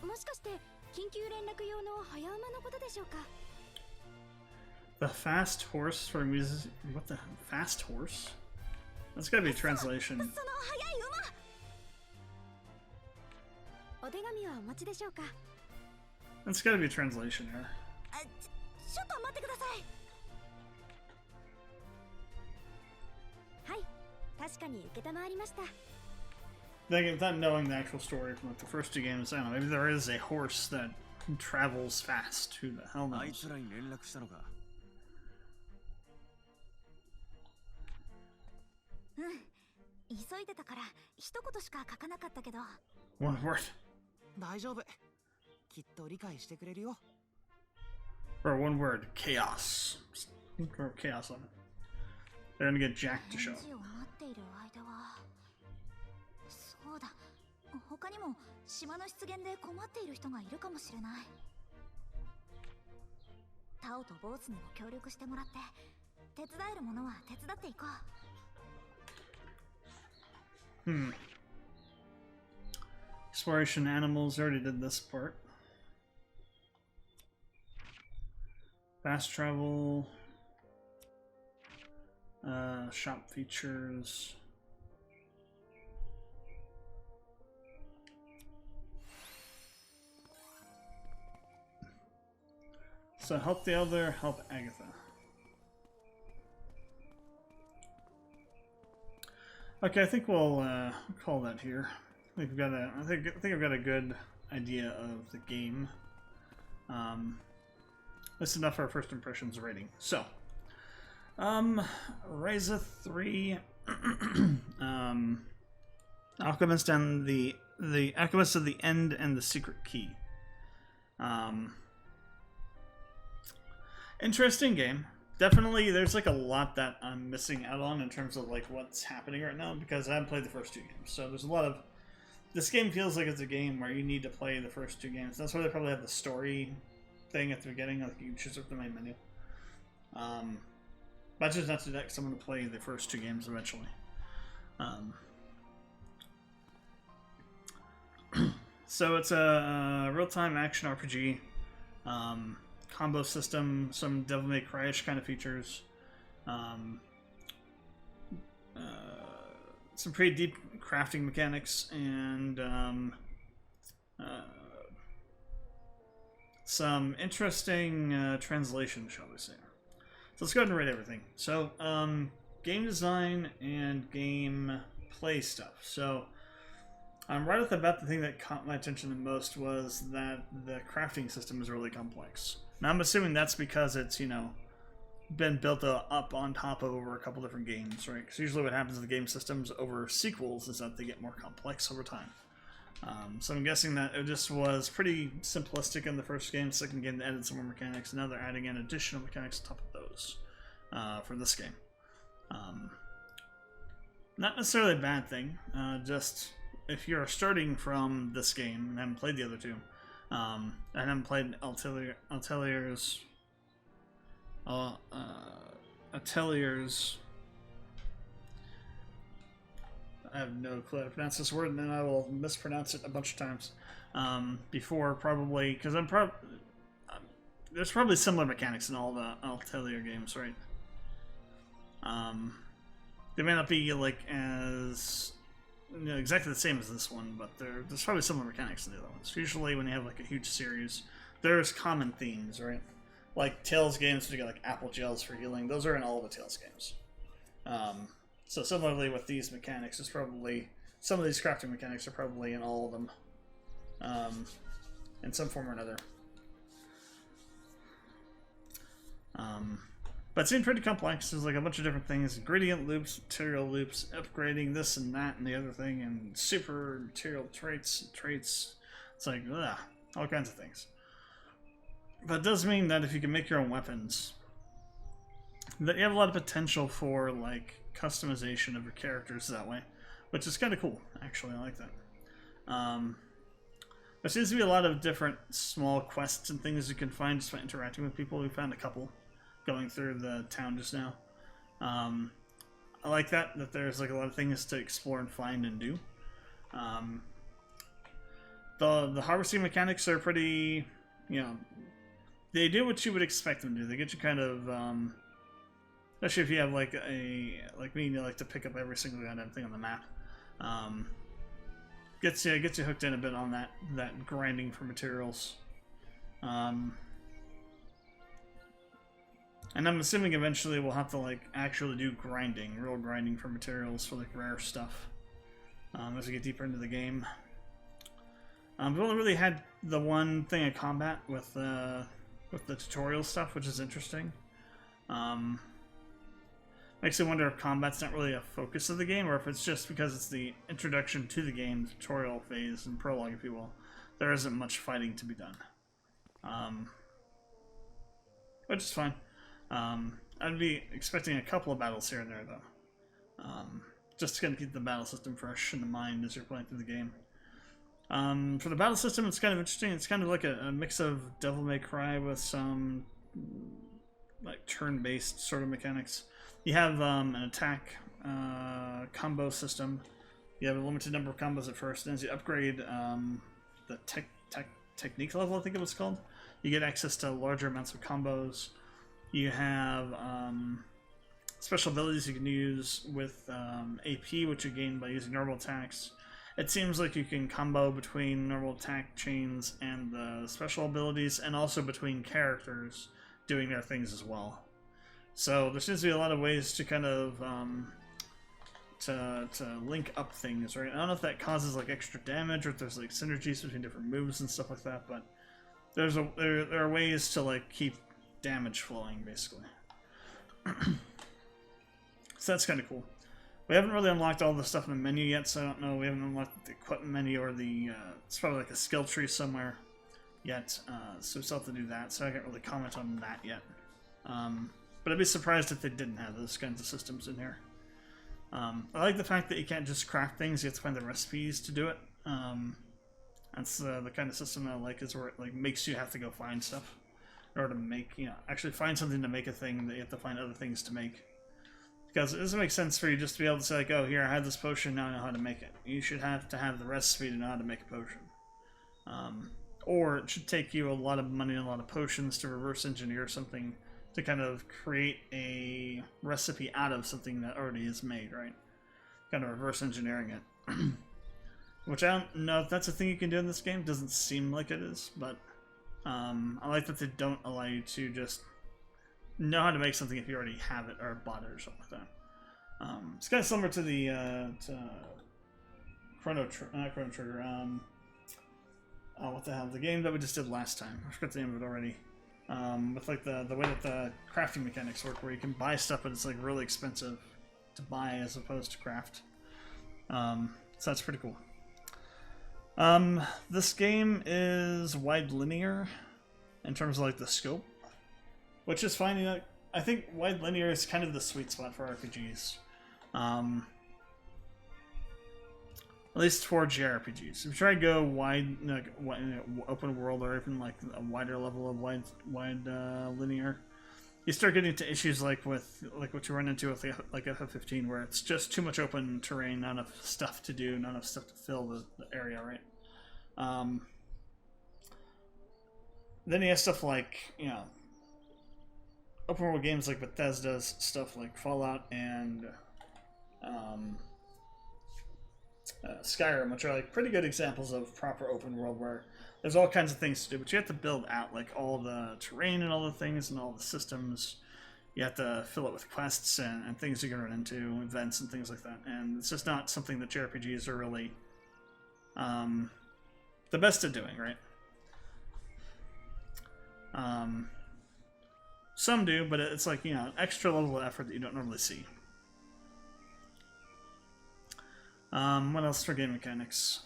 もしかして緊急連絡用の早馬のことでしょうか。 The fast horse for music. What the fast horse? That's gotta be a translation. その速い馬。お手紙はお持ちでしょうか。 That's gotta be a translation error. ちょっと待ってください。はい、確かに受けたまわりました。 Like, without knowing the actual story from like the first two games, I don't know. Maybe there is a horse that travels fast. Who the hell あい knows? つらに連絡したのか。急いでたから一言しか書かなかったけど。 One word. 大丈夫。きっと理解してくれるよ。 Or one word. Chaos. Or chaos on it. They're gonna get Jack to show up. 返事を待っている間は。そうだ。他にも島の出現で困っている人がいるかもしれない。タオとボースにも協力してもらって手伝えるものは手伝っていこう。Exploration animals. Already did this part. Fast travel. Shop features. So help the elder, help Agatha. Okay, I think we'll call that here. I think I've got a good idea of the game. That's enough for our first impressions rating. So, Rysa 3, Alchemist and the Alchemist of the End and the Secret Key. Interesting game. Definitely, there's like a lot that I'm missing out on in terms of like what's happening right now because I haven't played the first two games. So there's a lot of... This game feels like it's a game where you need to play the first two games. That's why they probably have the story thing at the beginning. Like you choose up the main menu. But I choose not to do that because I'm going to play the first 2 games eventually. So it's a real-time action RPG. Combo system, some Devil May Cry-ish kind of features. Some pretty deep crafting mechanics and some interesting translation, shall we say. So let's go ahead and rate everything. So, game design and game play stuff. So, right off the bat, the thing that caught my attention the most was that the crafting system is really complex. Now, I'm assuming that's because it's, you know, been built up on top of over a couple different games, right? Because usually what happens with the game systems over sequels is that they get more complex over time. So I'm guessing that it just was pretty simplistic in the first game. Second game, they added some more mechanics. Now they're adding in additional mechanics on top of those for this game. Not necessarily a bad thing. Just if you're starting from this game and haven't played the other 2, and haven't played Atelier's I have no clue how to pronounce this word, and then I will mispronounce it a bunch of times before, probably, because there's probably similar mechanics in all the Atelier games, right? They may not be like as, you know, exactly the same as this one, but there's probably similar mechanics in the other ones. Usually when you have like a huge series, there's common themes, right? Like Tales games, you get like apple gels for healing. Those are in all the Tales games. So similarly with these mechanics, it's probably some of these crafting mechanics are probably in all of them, in some form or another. But it seemed pretty complex. There's like a bunch of different things: ingredient loops, material loops, upgrading this and that and the other thing, and super material traits. It's like all kinds of things. But it does mean that if you can make your own weapons, that you have a lot of potential for like customization of your characters that way, which is kind of cool. Actually, I like that. There seems to be a lot of different small quests and things you can find just by interacting with people. We found a couple going through the town just now. I like that there's like a lot of things to explore and find and do. The harvesting mechanics are pretty, you know, they do what you would expect them to do. They get you kind of, especially if you have like me, you like to pick up every single goddamn thing on the map. Gets you hooked in a bit on that grinding for materials. And I'm assuming eventually we'll have to like actually do real grinding for materials for like rare stuff as we get deeper into the game. We've only really had the one thing of combat with the tutorial stuff, which is interesting. Makes me wonder if combat's not really a focus of the game, or if it's just because it's the introduction to the game, tutorial phase, and prologue, if you will. There isn't much fighting to be done. Which is fine. I'd be expecting a couple of battles here and there, though. Just to kind of keep the battle system fresh in the mind as you're playing through the game. For the battle system, it's kind of interesting. It's kind of like a mix of Devil May Cry with some like turn-based sort of mechanics. You have an attack combo system. You have a limited number of combos at first, and as you upgrade the technique level, I think it was called, you get access to larger amounts of combos. You have special abilities you can use with AP, which you gain by using normal attacks. It seems like you can combo between normal attack chains and the special abilities, and also between characters doing their things as well. So there seems to be a lot of ways to kind of to link up things, right? I don't know if that causes like extra damage or if there's like synergies between different moves and stuff like that, but there are ways to like keep damage flowing, basically. So that's kind of cool. We haven't really unlocked all the stuff in the menu yet, so I don't know. We haven't unlocked the equipment menu or the it's probably like a skill tree somewhere yet, so we still have to do that, so I can't really comment on that yet. But I'd be surprised if they didn't have those kinds of systems in here. I like the fact that you can't just craft things, you have to find the recipes to do it. That's the kind of system I like, is where it like makes you have to go find stuff. in order to make, you know, actually find something to make a thing that you have to find other things to make. Because it doesn't make sense for you just to be able to say, like, oh, here, I have this potion, now I know how to make it. You should have to have the recipe to know how to make a potion. Or it should take you a lot of money and a lot of potions to reverse engineer something to kind of create a recipe out of something that already is made, right? Kind of reverse engineering it. Which I don't know if that's a thing you can do in this game. Doesn't seem like it is, but I like that they don't allow you to just know how to make something if you already have it or bought it or something like that. It's kind of similar to the not Chrono Trigger. Oh, what the hell? The game that we just did last time. I forgot the name of it already. With like the way that the crafting mechanics work, where you can buy stuff, but it's like really expensive to buy as opposed to craft. So that's pretty cool. This game is wide linear in terms of like the scope, which is fine. You know, I think wide linear is kind of the sweet spot for RPGs. At least for JRPGs. If you try to go wide, like, open world, or even like a wider level of wide linear, you start getting into issues like with what you run into with like FF15, where it's just too much open terrain, not enough stuff to do, not enough stuff to fill the area, right? Then you have stuff like, you know, open world games like Bethesda's stuff like Fallout and Skyrim, which are like pretty good examples of proper open world where there's all kinds of things to do, but you have to build out like all the terrain and all the things and all the systems. You have to fill it with quests and things you can run into, events and things like that. And it's just not something that JRPGs are really the best at doing, right? Some do, but it's like, you know, an extra level of effort that you don't normally see. What else for game mechanics?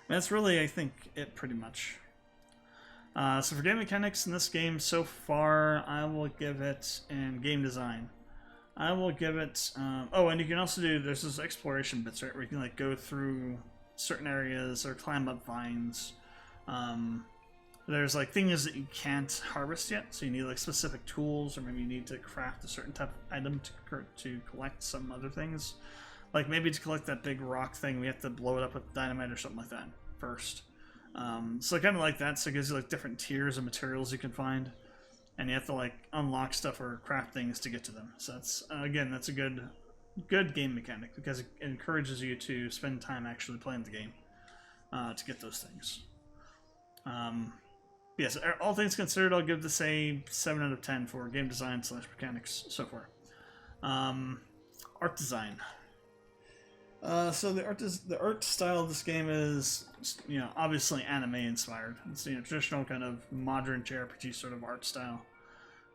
That's really, I think, it pretty much. So for game mechanics in this game so far, I will give it, and game design, I will give it, oh, and you can also do, there's those exploration bits, right, where you can like go through certain areas or climb up vines. There's like things that you can't harvest yet, so you need like specific tools, or maybe you need to craft a certain type of item to collect some other things. Like maybe to collect that big rock thing, we have to blow it up with dynamite or something like that first. So kind of like that, so it gives you like different tiers of materials you can find, and you have to like unlock stuff or craft things to get to them. So that's again, that's a good game mechanic because it encourages you to spend time actually playing the game to get those things. Yes, all things considered, I'll give this a 7 out of 10 for game design / mechanics so far. Art design. So the art style of this game is, you know, obviously anime inspired. It's, you know, traditional kind of modern JRPG sort of art style.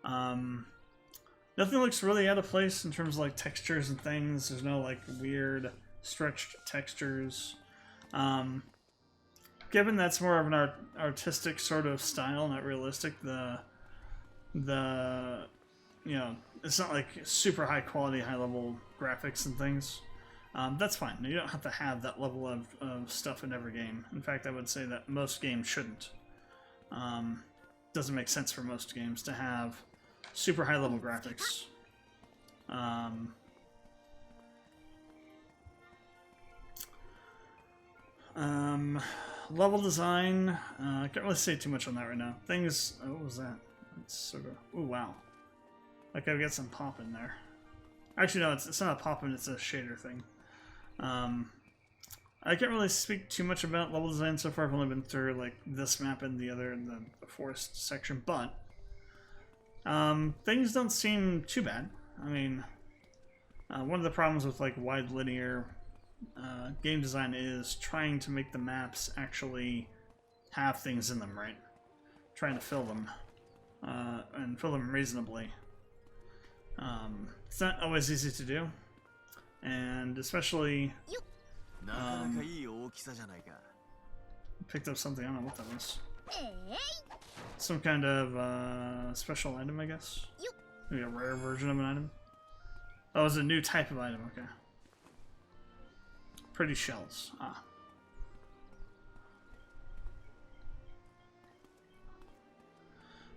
Nothing looks really out of place in terms of like textures and things. There's no like weird stretched textures. Given that's more of an artistic sort of style, not realistic, the you know, it's not like super high quality, high level graphics and things. That's fine. You don't have to have that level of stuff in every game. In fact, I would say that most games shouldn't. Doesn't make sense for most games to have super high level graphics. Level design, I can't really say too much on that right now. Things, oh, what was that? That's sort of, oh wow. Like I've got some pop in there. Actually no, it's not a pop-in, it's a shader thing. I can't really speak too much about level design so far. I've only been through like this map and the other in the forest section, but things don't seem too bad. I mean, one of the problems with like wide linear game design is trying to make the maps actually have things in them, right? Trying to fill them and fill them reasonably. It's not always easy to do, and especially picked up something, I don't know what that was. Some kind of special item, I guess. Maybe a rare version of an item. Oh, it's a new type of item, okay. Pretty shells.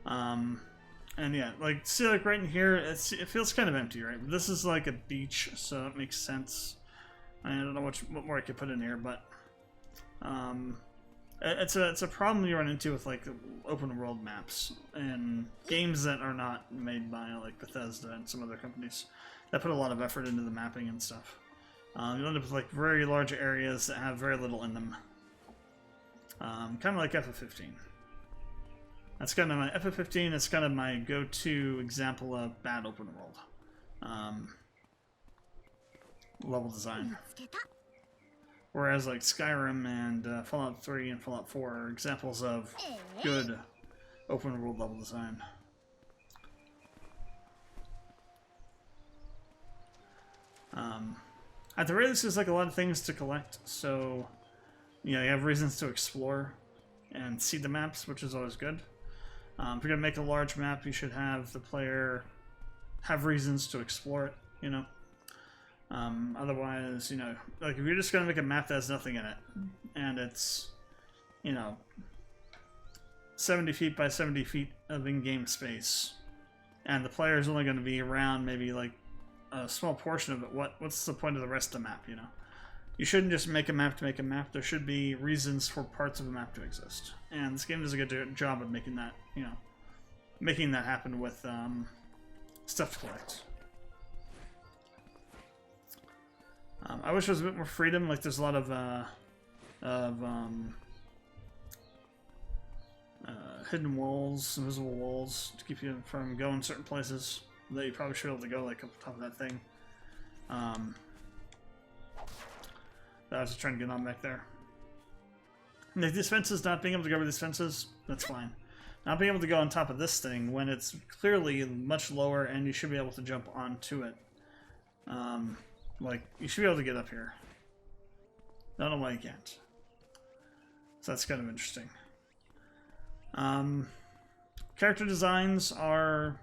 And yeah, like, see, like, right in here, it feels kind of empty, right? This is like a beach, so it makes sense. I don't know what more I could put in here, but it's a problem you run into with like open world maps and games that are not made by like Bethesda and some other companies that put a lot of effort into the mapping and stuff. You end up with like very large areas that have very little in them. Kind of like FF15. That's kind of my FF15. It's kind of my go-to example of bad open world level design. Whereas like Skyrim and Fallout 3 and Fallout 4 are examples of good open world level design. At the very least, there's like a lot of things to collect, so you have reasons to explore and see the maps, which is always good. If you're gonna make a large map, you should have the player have reasons to explore it, Otherwise, like if you're just gonna make a map that has nothing in it, and it's, 70 feet by 70 feet of in-game space, and the player is only gonna be around maybe like a small portion of it, what's the point of the rest of the map, You shouldn't just make a map to make a map. There should be reasons for parts of a map to exist. And this game does a good job of making that, making that happen with stuff to collect. I wish there was a bit more freedom. Like there's a lot of hidden walls, invisible walls to keep you from going certain places that you probably should be able to go, like up the top of that thing. I was just trying to get on back there. And these fences, not being able to go over these fences, that's fine. Not being able to go on top of this thing when it's clearly much lower and you should be able to jump onto it. Like, you should be able to get up here. I don't know why you can't. So that's kind of interesting. Character designs are...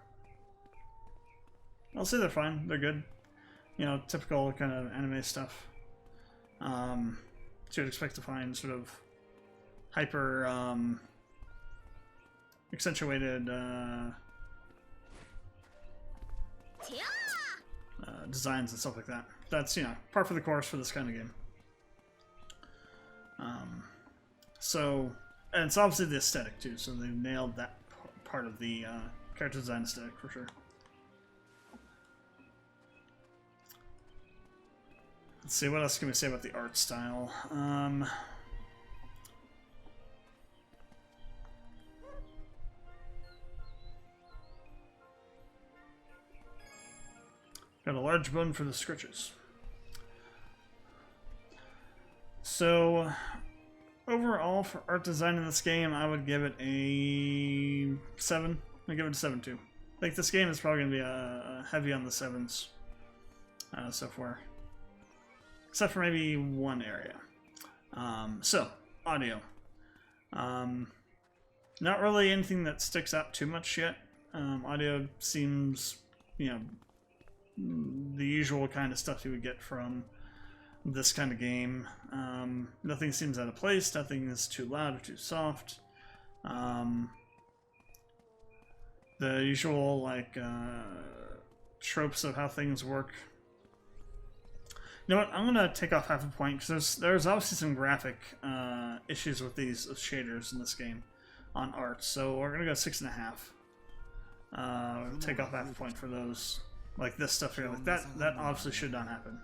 I'll say they're fine. They're good. Typical kind of anime stuff. So you'd expect to find sort of hyper accentuated designs and stuff like that. That's par for the course for this kind of game. So, and it's obviously the aesthetic too. So they nailed that part of the character design aesthetic for sure. Let's see, what else can we say about the art style? Got a large bone for the scritches. So, overall, for art design in this game, I would give it a 7. I'd give it a 7 too. I think this game is probably going to be heavy on the 7s so far. Except for maybe one area. So, audio. Not really anything that sticks out too much yet. Audio seems, the usual kind of stuff you would get from this kind of game. Nothing seems out of place. Nothing is too loud or too soft. The usual, like, tropes of how things work. You know what? I'm gonna take off half a point because there's obviously some graphic issues with these shaders in this game on art. So we're gonna go 6.5. Take off half a point for those, like this stuff here. Like that obviously should not happen.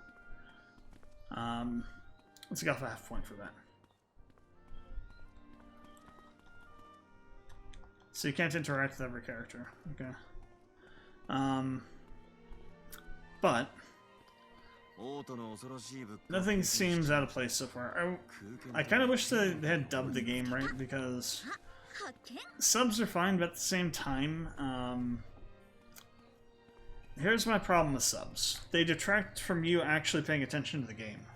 Let's take off a half a point for that. So you can't interact with every character. Okay. But nothing seems out of place so far. I kind of wish they had dubbed the game right, because subs are fine, but at the same time, here's my problem with subs. They detract from you actually paying attention to the game.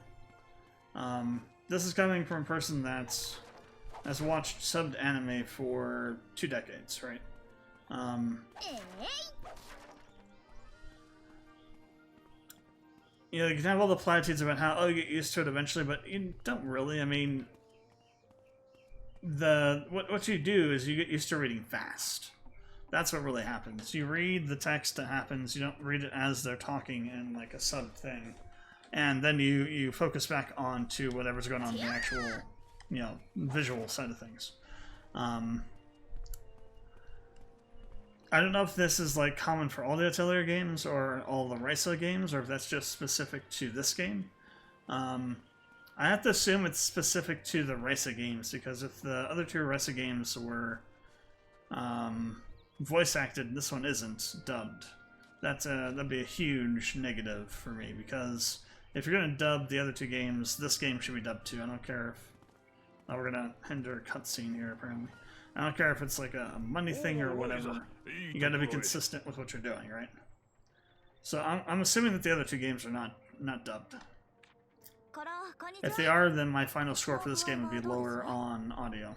This is coming from a person that's has watched subbed anime for 2 decades, right? You can have all the platitudes about how, you get used to it eventually, but you don't really. I mean, what you do is you get used to reading fast. That's what really happens. You read the text that happens, you don't read it as they're talking in like a sub thing. And then you focus back on to whatever's going on in the actual, you know, visual side of things. I don't know if this is like common for all the Atelier games or all the Rysa games, or if that's just specific to this game. I have to assume it's specific to the Rysa games, because if the other two Rysa games were voice acted, this one isn't dubbed. That'd be a huge negative for me, because if you're gonna dub the other two games, this game should be dubbed too. I don't care if we're gonna hinder a cutscene here apparently. I don't care if it's like a money thing or whatever. You gotta be consistent with what you're doing, right? So I'm assuming that the other two games are not dubbed. If they are, then my final score for this game would be lower on audio.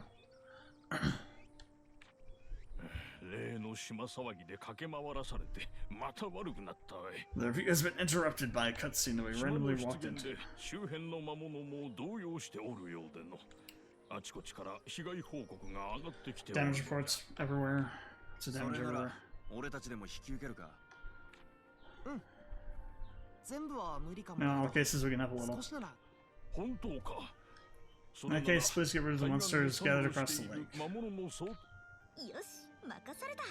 The review has been interrupted by a cutscene that we randomly walked into. Damage reports everywhere. It's a damage everywhere. 俺たちでも引き受けるか。うん。全部は無理かも。In all cases, we can have a little. 少しなら。本当か。In that case, please get rid of the monsters gathered across the lake. よし、任された。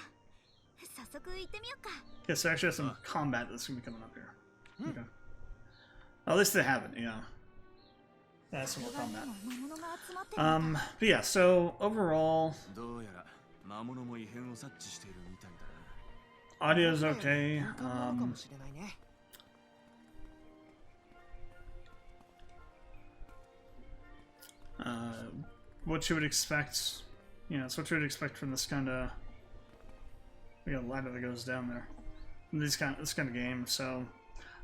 早速行ってみようか。Okay, so actually have some combat that's going to be coming up here. Okay. At least they have it, you know. That's some more combat. But yeah, so overall, audio's okay. What you would expect, you know, it's what you would expect from this kind of, we got a ladder that goes down there. This kind of game, so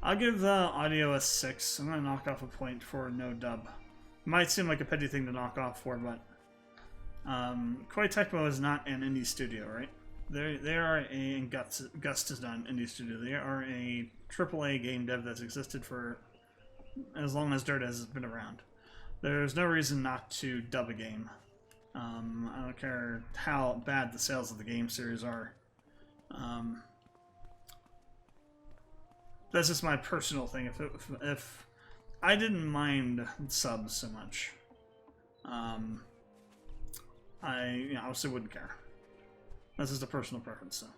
I'll give the audio a 6. I'm gonna knock off a point for no dub. Might seem like a petty thing to knock off for, but Koei Tecmo is not an indie studio, right? They are Gust is not an indie studio. They are a AAA game dev that's existed for as long as Dirt has been around. There's no reason not to dub a game. I don't care how bad the sales of the game series are. That's just my personal thing. If I didn't mind subs so much, I obviously wouldn't care. That's just a personal preference, though.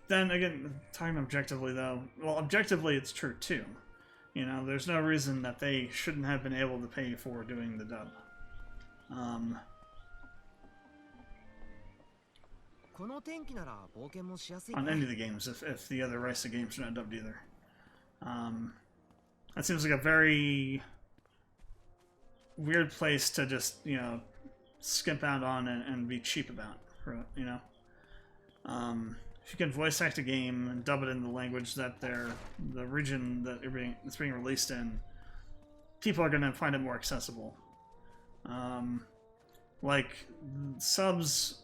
Then again, talking objectively, though, well, objectively it's true too. You know, there's no reason that they shouldn't have been able to pay for doing the dub. On any of the games, if the other Rysa games are not dubbed either. That seems like a very weird place to just, you know, skimp out on and be cheap about, you know. If you can voice act a game and dub it in the language that the region that it's being released in, people are going to find it more accessible. Like, subs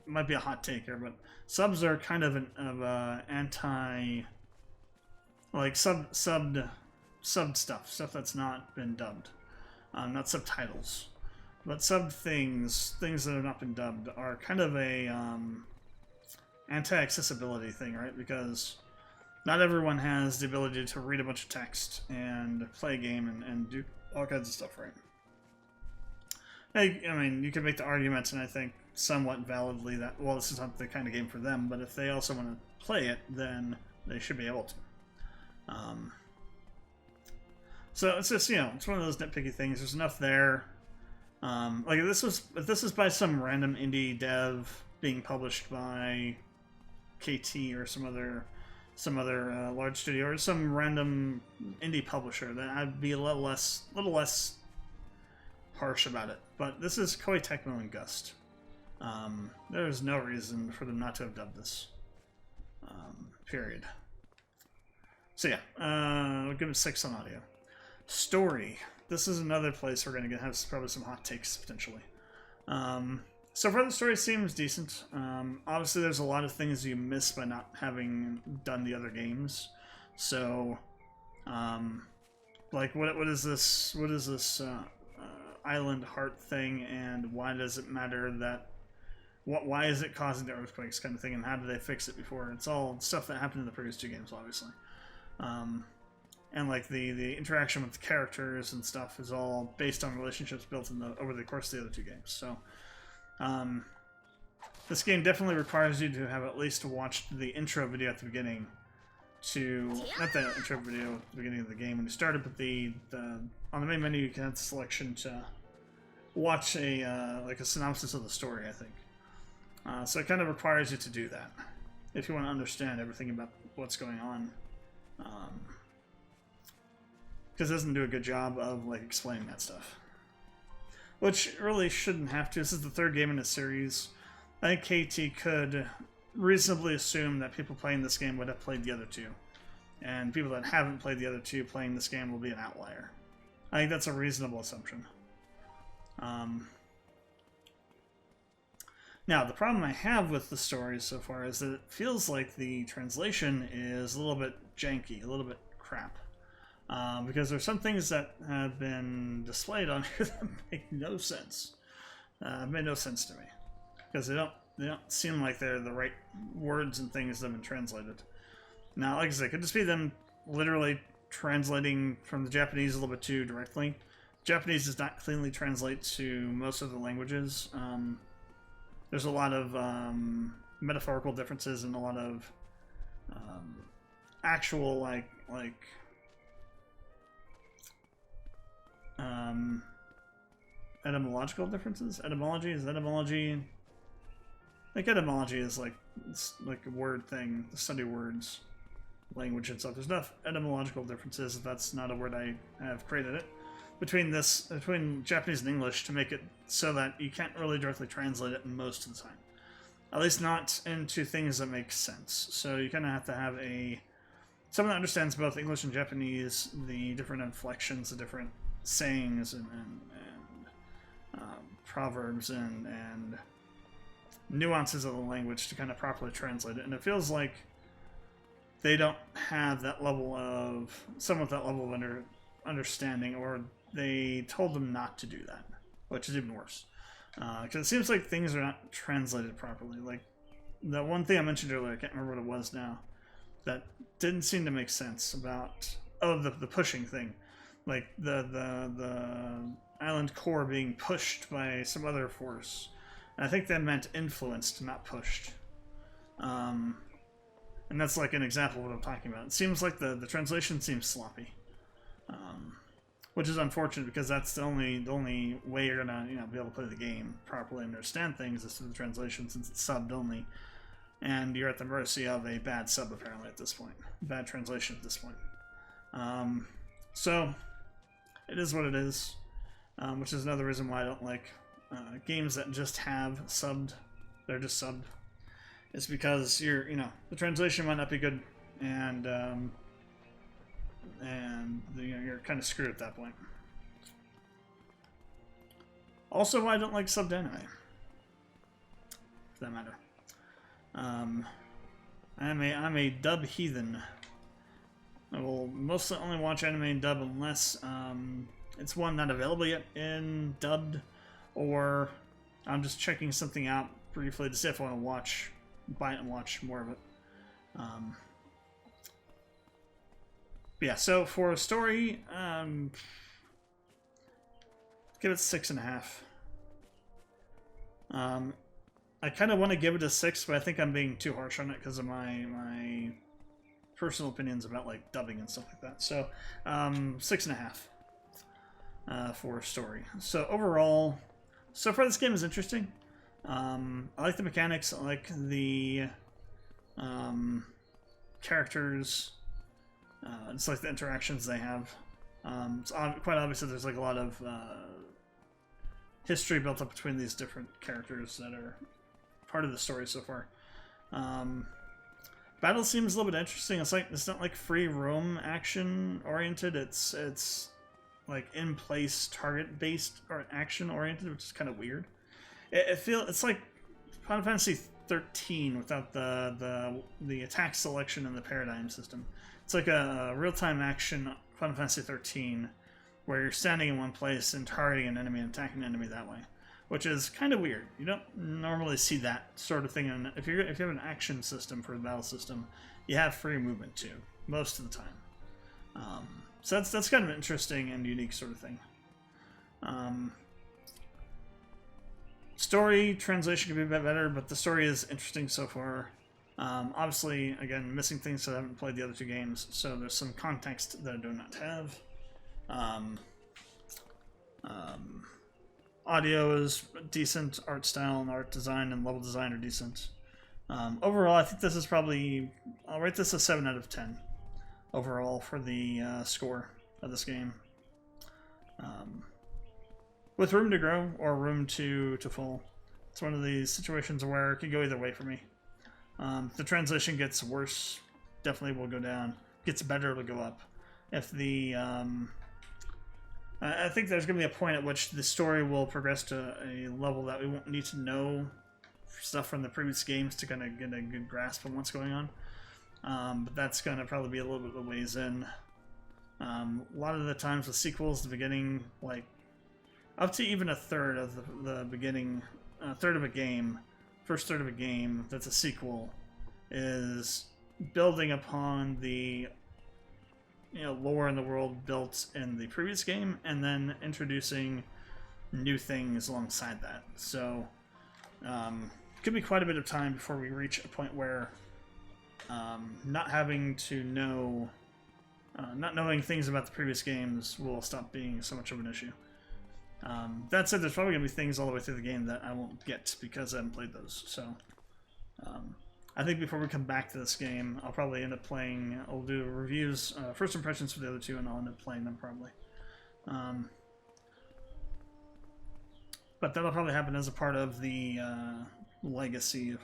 might be a hot take here, but subs are kind of anti, like subbed stuff that's not been dubbed, not subtitles, but subbed things that have not been dubbed are kind of a anti-accessibility thing, right? Because not everyone has the ability to read a bunch of text and play a game and do all kinds of stuff, right? I mean, you can make the argument, and I think somewhat validly, that, well, this is not the kind of game for them, but if they also want to play it, then they should be able to. So it's just, you know, it's one of those nitpicky things. There's enough there. Like if this is by some random indie dev being published by KT or some other large studio or some random indie publisher, then I'd be a little less harsh about it. But this is Koei Tecmo and Gust. There's no reason for them not to have dubbed this. Period. So yeah, we'll give it 6 on audio. Story. This is another place we're going to have probably some hot takes, potentially. So far the story seems decent. Obviously there's a lot of things you miss by not having done the other games. So, like, what is this island heart thing, and why does it matter that why is it causing the earthquakes kind of thing, and how did they fix it before? It's all stuff that happened in the previous 2 games, obviously. And like the interaction with the characters and stuff is all based on relationships built in over the course of the other 2 games. So this game definitely requires you to have at least watched the intro video at the beginning not the intro video at the beginning of the game when you started, but on the main menu you can have the selection to watch like a synopsis of the story, I think. So it kind of requires you to do that if you want to understand everything about what's going on. Because it doesn't do a good job of like explaining that stuff, which it really shouldn't have to. This is the 3rd game in the series. I think KT could reasonably assume that people playing this game would have played the other 2, and people that haven't played the other 2 playing this game will be an outlier. I think that's a reasonable assumption. Now, the problem I have with the story so far is that it feels like the translation is a little bit janky, a little bit crap. Because there's some things that have been displayed on here that make no sense. Made no sense to me. Because they don't seem like they're the right words and things that have been translated. Now, like I said, it could just be them literally translating from the Japanese a little bit too directly. Japanese does not cleanly translate to most of the languages. There's a lot of metaphorical differences and a lot of actual like etymological differences. Etymology is etymology. Like etymology is like a word thing, study words, language and stuff. There's enough etymological differences. That's not a word I have created it between Japanese and English to make it so that you can't really directly translate it most of the time. At least not into things that make sense. So you kind of have to have someone that understands both English and Japanese, the different inflections, the different sayings and proverbs and nuances of the language to kind of properly translate it. And it feels like they don't have that level of understanding, or they told them not to do that, which is even worse. Because it seems like things are not translated properly. Like the one thing I mentioned earlier, I can't remember what it was now, that didn't seem to make sense about the pushing thing, like the island core being pushed by some other force. And I think that meant influenced, not pushed. And that's like an example of what I'm talking about. It seems like the translation seems sloppy, which is unfortunate because that's the only way you're gonna be able to play the game properly and understand things is through the translation, since it's subbed only, and you're at the mercy of a bad sub apparently at this point, bad translation at this point. So it is what it is, which is another reason why I don't like games that just have subbed. They're just subbed. It's because the translation might not be good, and you're kind of screwed at that point. Also, why I don't like subbed anime, for that matter. I'm a dub heathen. I will mostly only watch anime in dub unless it's one not available yet in dubbed, or I'm just checking something out briefly to see if I want to buy it and watch more of it. But yeah, so for a story, give it 6.5. I kind of want to give it a 6, but I think I'm being too harsh on it because of my personal opinions about like dubbing and stuff like that. So 6.5 for a story. So overall, so far this game is interesting. I like the mechanics. I like the characters. It's like the interactions they have. It's quite obvious that there's like a lot of history built up between these different characters that are part of the story so far. Battle seems a little bit interesting. It's not like free roam action oriented. It's like in place target based or action oriented, which is kind of weird. It's like Final Fantasy 13 without the attack selection and the paradigm system. It's like a real-time action Final Fantasy 13 where you're standing in one place and targeting an enemy and attacking an enemy that way, which is kind of weird. You don't normally see that sort of thing. If you have an action system for the battle system, you have free movement too, most of the time. So that's kind of an interesting and unique sort of thing. Story translation could be a bit better, but the story is interesting so far. Obviously, again, missing things so I haven't played the other two games, so there's some context that I do not have. Audio is decent, art style and art design and level design are decent. Overall, I think this is probably... I'll rate this a 7 out of 10 overall for the score of this game. With room to grow or room to fall. It's one of these situations where it could go either way for me. If the translation gets worse, definitely will go down. Gets better, it'll go up. If the... I think there's going to be a point at which the story will progress to a level that we won't need to know stuff from the previous games to kind of get a good grasp of what's going on. But that's going to probably be a little bit of a ways in. A lot of the times with sequels, the beginning, like, up to even a third of the beginning, third of a game, first third of a game that's a sequel, is building upon the lore in the world built in the previous game, and then introducing new things alongside that. So, could be quite a bit of time before we reach a point where not having to know, not knowing things about the previous games will stop being so much of an issue. That said, there's probably going to be things all the way through the game that I won't get because I haven't played those. So, I think before we come back to this game, I'll probably end up playing, I'll do reviews, first impressions for the other two, and I'll end up playing them probably. But that'll probably happen as a part of the legacy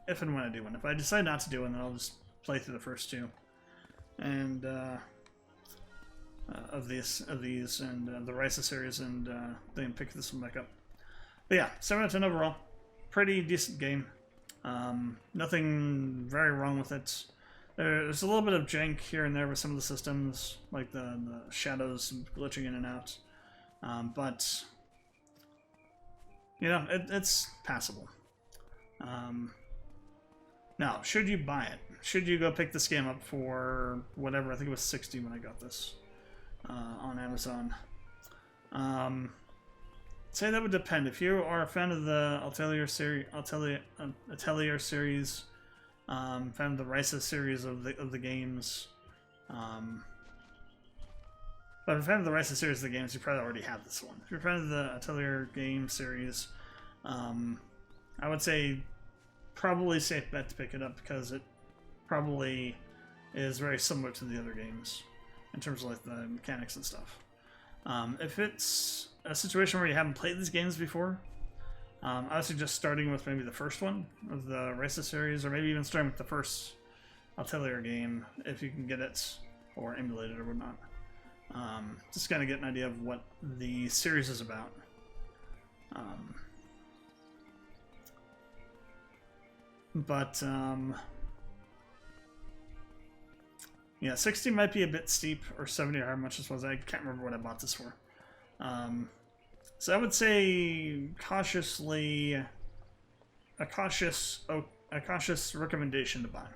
if and when I do one. If I decide not to do one, then I'll just play through the first two. And, of these and the Rysa series, and then pick this one back up. But yeah, 7 out of 10 overall. Pretty decent game. Nothing very wrong with it. There's a little bit of jank here and there with some of the systems, like the shadows glitching in and out. But it's passable. Now, should you buy it? Should you go pick this game up for whatever? I think it was $60 when I got this. On Amazon. Say that would depend. If you are a fan of the Atelier series, fan of the Rysa series of the games, but if you're a fan of the Rysa series of the games, you probably already have this one. If you're a fan of the Atelier game series, I would say probably safe bet to pick it up because it probably is very similar to the other games in terms of like the mechanics and stuff. If it's a situation where you haven't played these games before, I would suggest starting with maybe the first one of the Rysa series, or maybe even starting with the first Atelier game if you can get it, or emulate it or whatnot. Just kind of get an idea of what the series is about. Yeah, 60 might be a bit steep, or 70 or how much this was. I can't remember what I bought this for. So I would say a cautious recommendation to buy.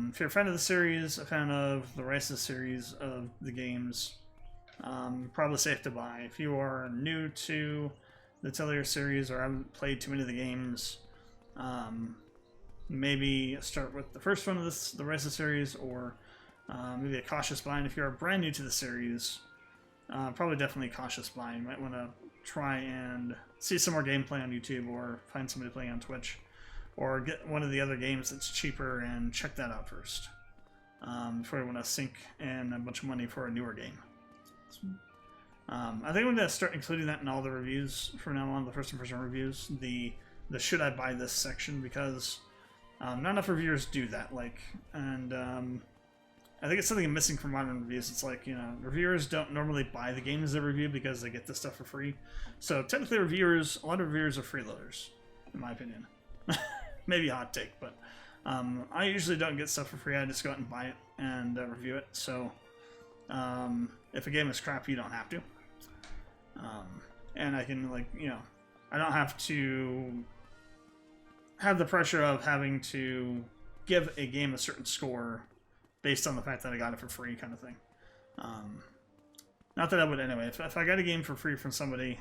If you're a fan of the series, a fan of the Rysa series of the games, probably safe to buy. If you are new to the Atelier series or haven't played too many of the games, maybe start with the first one of the Rysa series, or maybe a cautious buy. And if you're brand new to the series, probably definitely a cautious buy. You might want to try and see some more gameplay on YouTube, or find somebody playing on Twitch, or get one of the other games that's cheaper and check that out first before you want to sink in a bunch of money for a newer game. I think I'm going to start including that in all the reviews from now on, the first impression reviews, the should I buy this section, because not enough reviewers do that. I think it's something missing from modern reviews. It's like, reviewers don't normally buy the games they review because they get this stuff for free. So technically a lot of reviewers are freeloaders, in my opinion. Maybe a hot take, but I usually don't get stuff for free. I just go out and buy it and review it. So If a game is crap, you don't have to. And I can, like, you know, I don't have to have the pressure of having to give a game a certain score based on the fact that I got it for free, kind of thing. Not that I would anyway. If I got a game for free from somebody,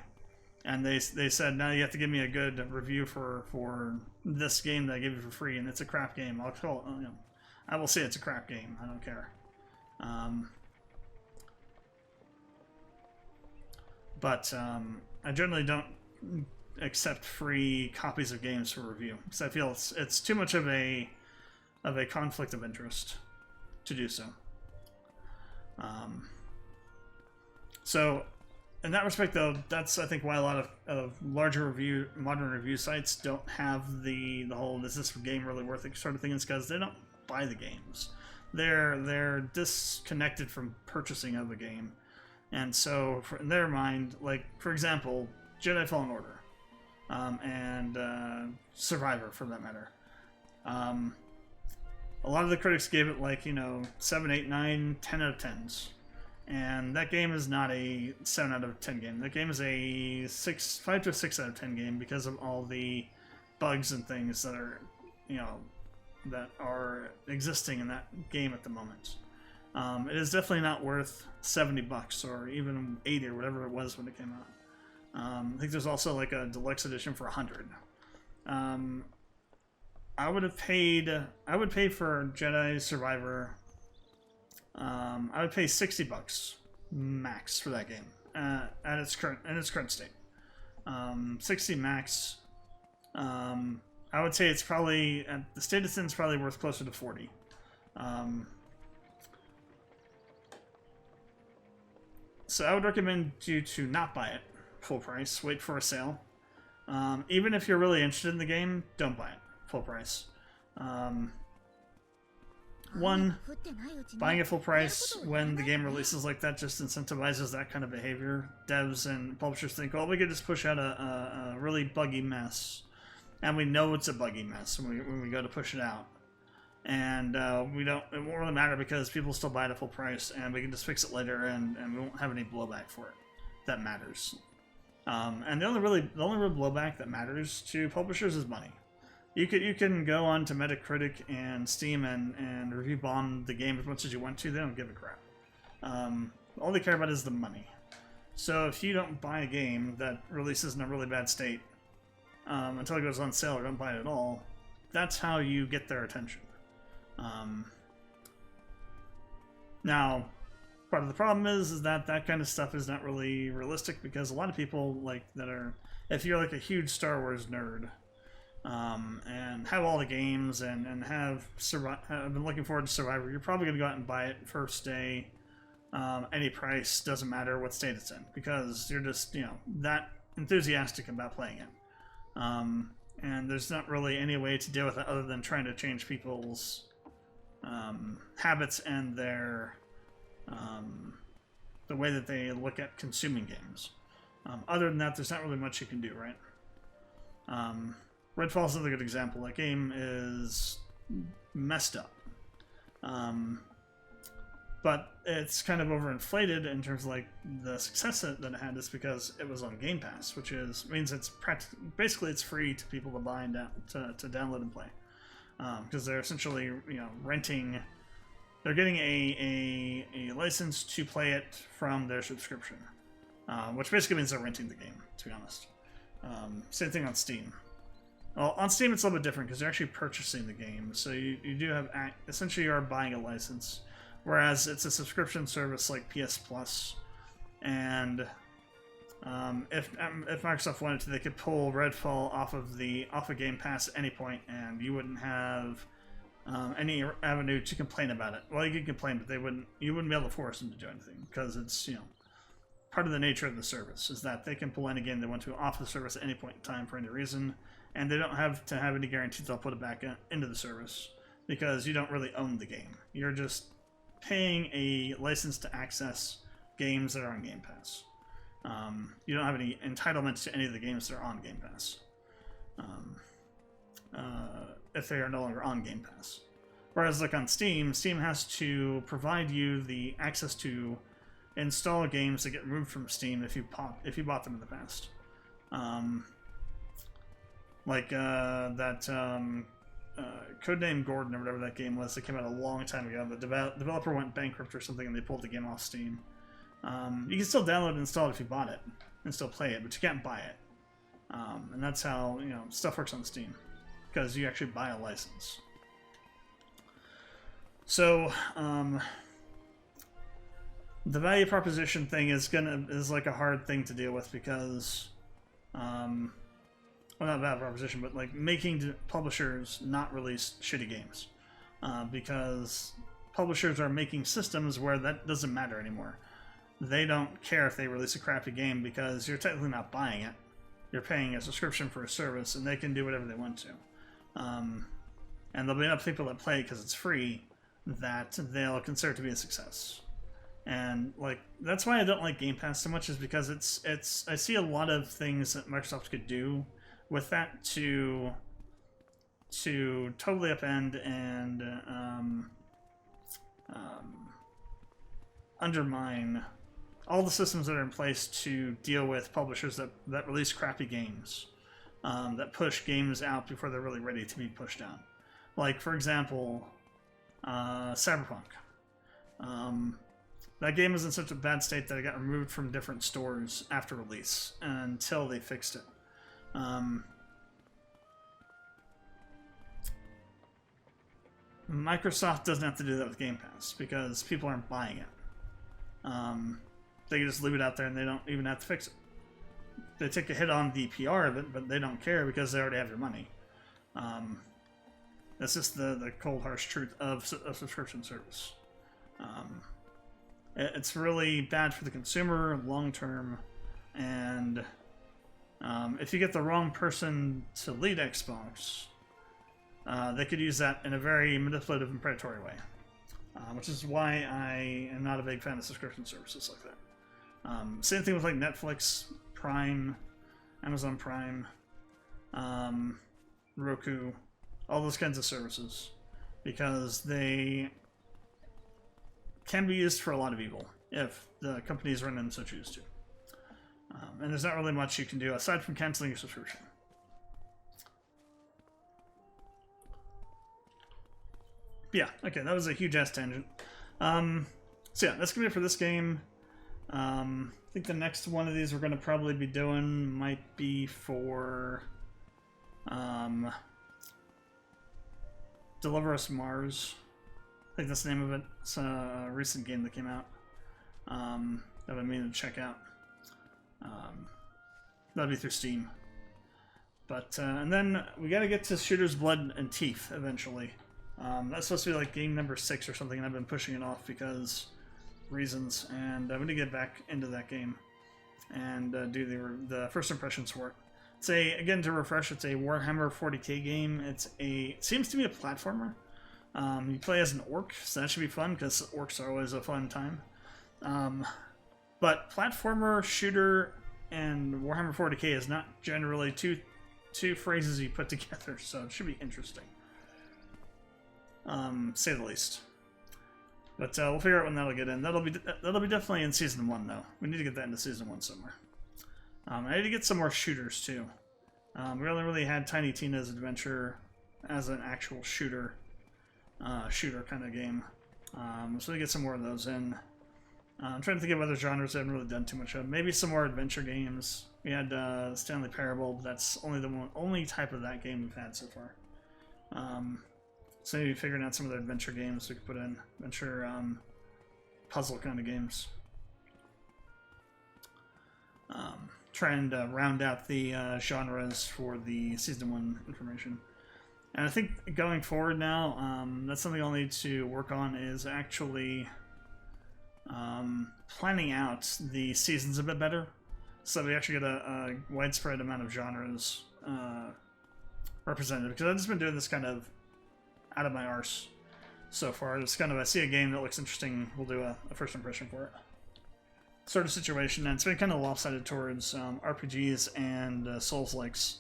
and they said, "No, you have to give me a good review for this game that I gave you for free," and it's a crap game, I'll call it, you know, I will say it's a crap game. I don't care. But I generally don't accept free copies of games for review because I feel it's too much of a conflict of interest to do so. So in that respect, though, that's I think why a lot of larger modern review sites don't have the whole "is this game really worth it" sort of thing. It's because they don't buy the games. They're disconnected from purchasing of a game, and so in their mind, like for example, Jedi Fallen Order, and Survivor for that matter. A lot of the critics gave it, like, you know, 7, 8, 9, 10 out of 10s. And that game is not a 7 out of 10 game. That game is a 5 to 6 out of 10 game because of all the bugs and things that are, you know, that are existing in that game at the moment. It is definitely not worth $70 or even 80 or whatever it was when it came out. I think there's also like a deluxe edition for 100. I would pay for Jedi Survivor. I would pay $60 max for that game at its current state. 60 max. I would say it's probably at the state it's in, it's probably worth closer to 40. So I would recommend you to not buy it full price. Wait for a sale. Even if you're really interested in the game, don't buy it full price. One, buying it full price when the game releases like that just incentivizes that kind of behavior. Devs and publishers think, oh, we could just push out a really buggy mess, and we know it's a buggy mess when we go to push it out, and it won't really matter because people still buy it at full price, and we can just fix it later, and we won't have any blowback for it. That matters. And the only real blowback that matters to publishers is money. You can go on to Metacritic and Steam and review bomb the game as much as you want to. They don't give a crap. All they care about is the money. So if you don't buy a game that releases in a really bad state until it goes on sale or don't buy it at all, that's how you get their attention. Now, part of the problem is that kind of stuff is not really realistic because a lot of people if you're like a huge Star Wars nerd, and have all the games and have been looking forward to Survivor, you're probably going to go out and buy it first day, any price, doesn't matter what state it's in, because you're just, you know, that enthusiastic about playing it. And there's not really any way to deal with it other than trying to change people's habits and their the way that they look at consuming games. Other than that, there's not really much you can do, right? Redfall is another good example. That game is messed up. But it's kind of overinflated in terms of like the success that it had is because it was on Game Pass, which means it's basically it's free to people to buy and to download and play. Because they're essentially, you know, renting. They're getting a license to play it from their subscription, which basically means they're renting the game. To be honest, same thing on Steam. Well, on Steam it's a little bit different because you're actually purchasing the game, so you do have essentially you are buying a license, whereas it's a subscription service like PS Plus, and if Microsoft wanted to, they could pull Redfall off of Game Pass at any point, and you wouldn't have any avenue to complain about it. Well, you could complain, but you wouldn't be able to force them to do anything because it's, you know, part of the nature of the service is that they can pull any game they want to off the service at any point in time for any reason. And they don't have to have any guarantees they'll put it back into the service because you don't really own the game. You're just paying a license to access games that are on Game Pass. You don't have any entitlements to any of the games that are on Game Pass if they are no longer on Game Pass. Whereas like on Steam has to provide you the access to install games that get removed from Steam if you bought them in the past. Like that Codename Gordon or whatever that game was that came out a long time ago. The developer went bankrupt or something and they pulled the game off Steam. You can still download and install it if you bought it and still play it, but you can't buy it. And that's how, you know, stuff works on Steam, because you actually buy a license. So the value proposition thing is like a hard thing to deal with, because well, not value proposition, but like making publishers not release shitty games, because publishers are making systems where that doesn't matter anymore. They don't care if they release a crappy game, because you're technically not buying it. You're paying a subscription for a service, and they can do whatever they want to. And there'll be enough people that play it because it's free that they'll consider it to be a success. And like that's why I don't like Game Pass so much, is because it's I see a lot of things that Microsoft could do with that to totally upend and undermine all the systems that are in place to deal with publishers that release crappy games, that push games out before they're really ready to be pushed out. Like, for example, Cyberpunk. That game was in such a bad state that it got removed from different stores after release until they fixed it. Microsoft doesn't have to do that with Game Pass because people aren't buying it. They can just leave it out there and they don't even have to fix it. They take a hit on the PR of it, but they don't care because they already have your money. That's just the cold, harsh truth of a subscription service. It's really bad for the consumer long term, and if you get the wrong person to lead Xbox, they could use that in a very manipulative and predatory way, which is why I am not a big fan of subscription services like that. Same thing with like Netflix, Prime, Amazon Prime, Roku, all those kinds of services, because they can be used for a lot of evil if the companies run them so choose to. And there's not really much you can do aside from canceling your subscription. Yeah, okay, that was a huge ass tangent. So yeah, that's gonna be it for this game. I think the next one of these we're gonna probably be doing might be for Deliver Us Mars. I think that's the name of it. It's a recent game that came out that I mean to check out. That'll be through Steam. But and then we got to get to Shooter's Blood and Teeth eventually. That's supposed to be like game number 6 or something, and I've been pushing it off because reasons. And I'm gonna get back into that game and do the first impressions for it. It's again, to refresh, it's a Warhammer 40k game. It seems to be a platformer. You play as an orc, so that should be fun because orcs are always a fun time. But platformer, shooter, and Warhammer 40k is not generally two phrases you put together, so it should be interesting. Say the least. But we'll figure out when that'll get in. That'll be definitely in Season 1, though. We need to get that into Season 1 somewhere. I need to get some more shooters, too. We only really had Tiny Tina's Adventure as an actual shooter kind of game. So we get some more of those in. I'm trying to think of other genres I haven't really done too much of. Maybe some more adventure games. We had Stanley Parable, but that's only type of that game we've had so far. So maybe figuring out some of the adventure games we could put in. Adventure puzzle kind of games. Trying to round out the genres for the Season 1 information. And I think going forward now, that's something I'll need to work on, is actually planning out the seasons a bit better, so that we actually get a widespread amount of genres represented. Because I've just been doing this kind of out of my arse so far. It's kind of, I see a game that looks interesting, we'll do a first impression for it sort of situation, and it's been kind of lopsided towards RPGs and souls-likes,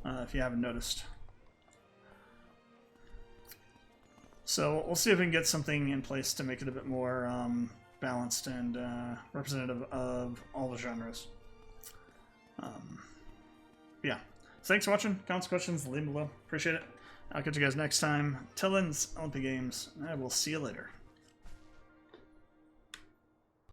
if you haven't noticed. So we'll see if we can get something in place to make it a bit more balanced and representative of all the genres. Yeah. So thanks for watching. Comments, questions, leave them below. Appreciate it. I'll catch you guys next time. Till then, Olympic Games. I will see you later.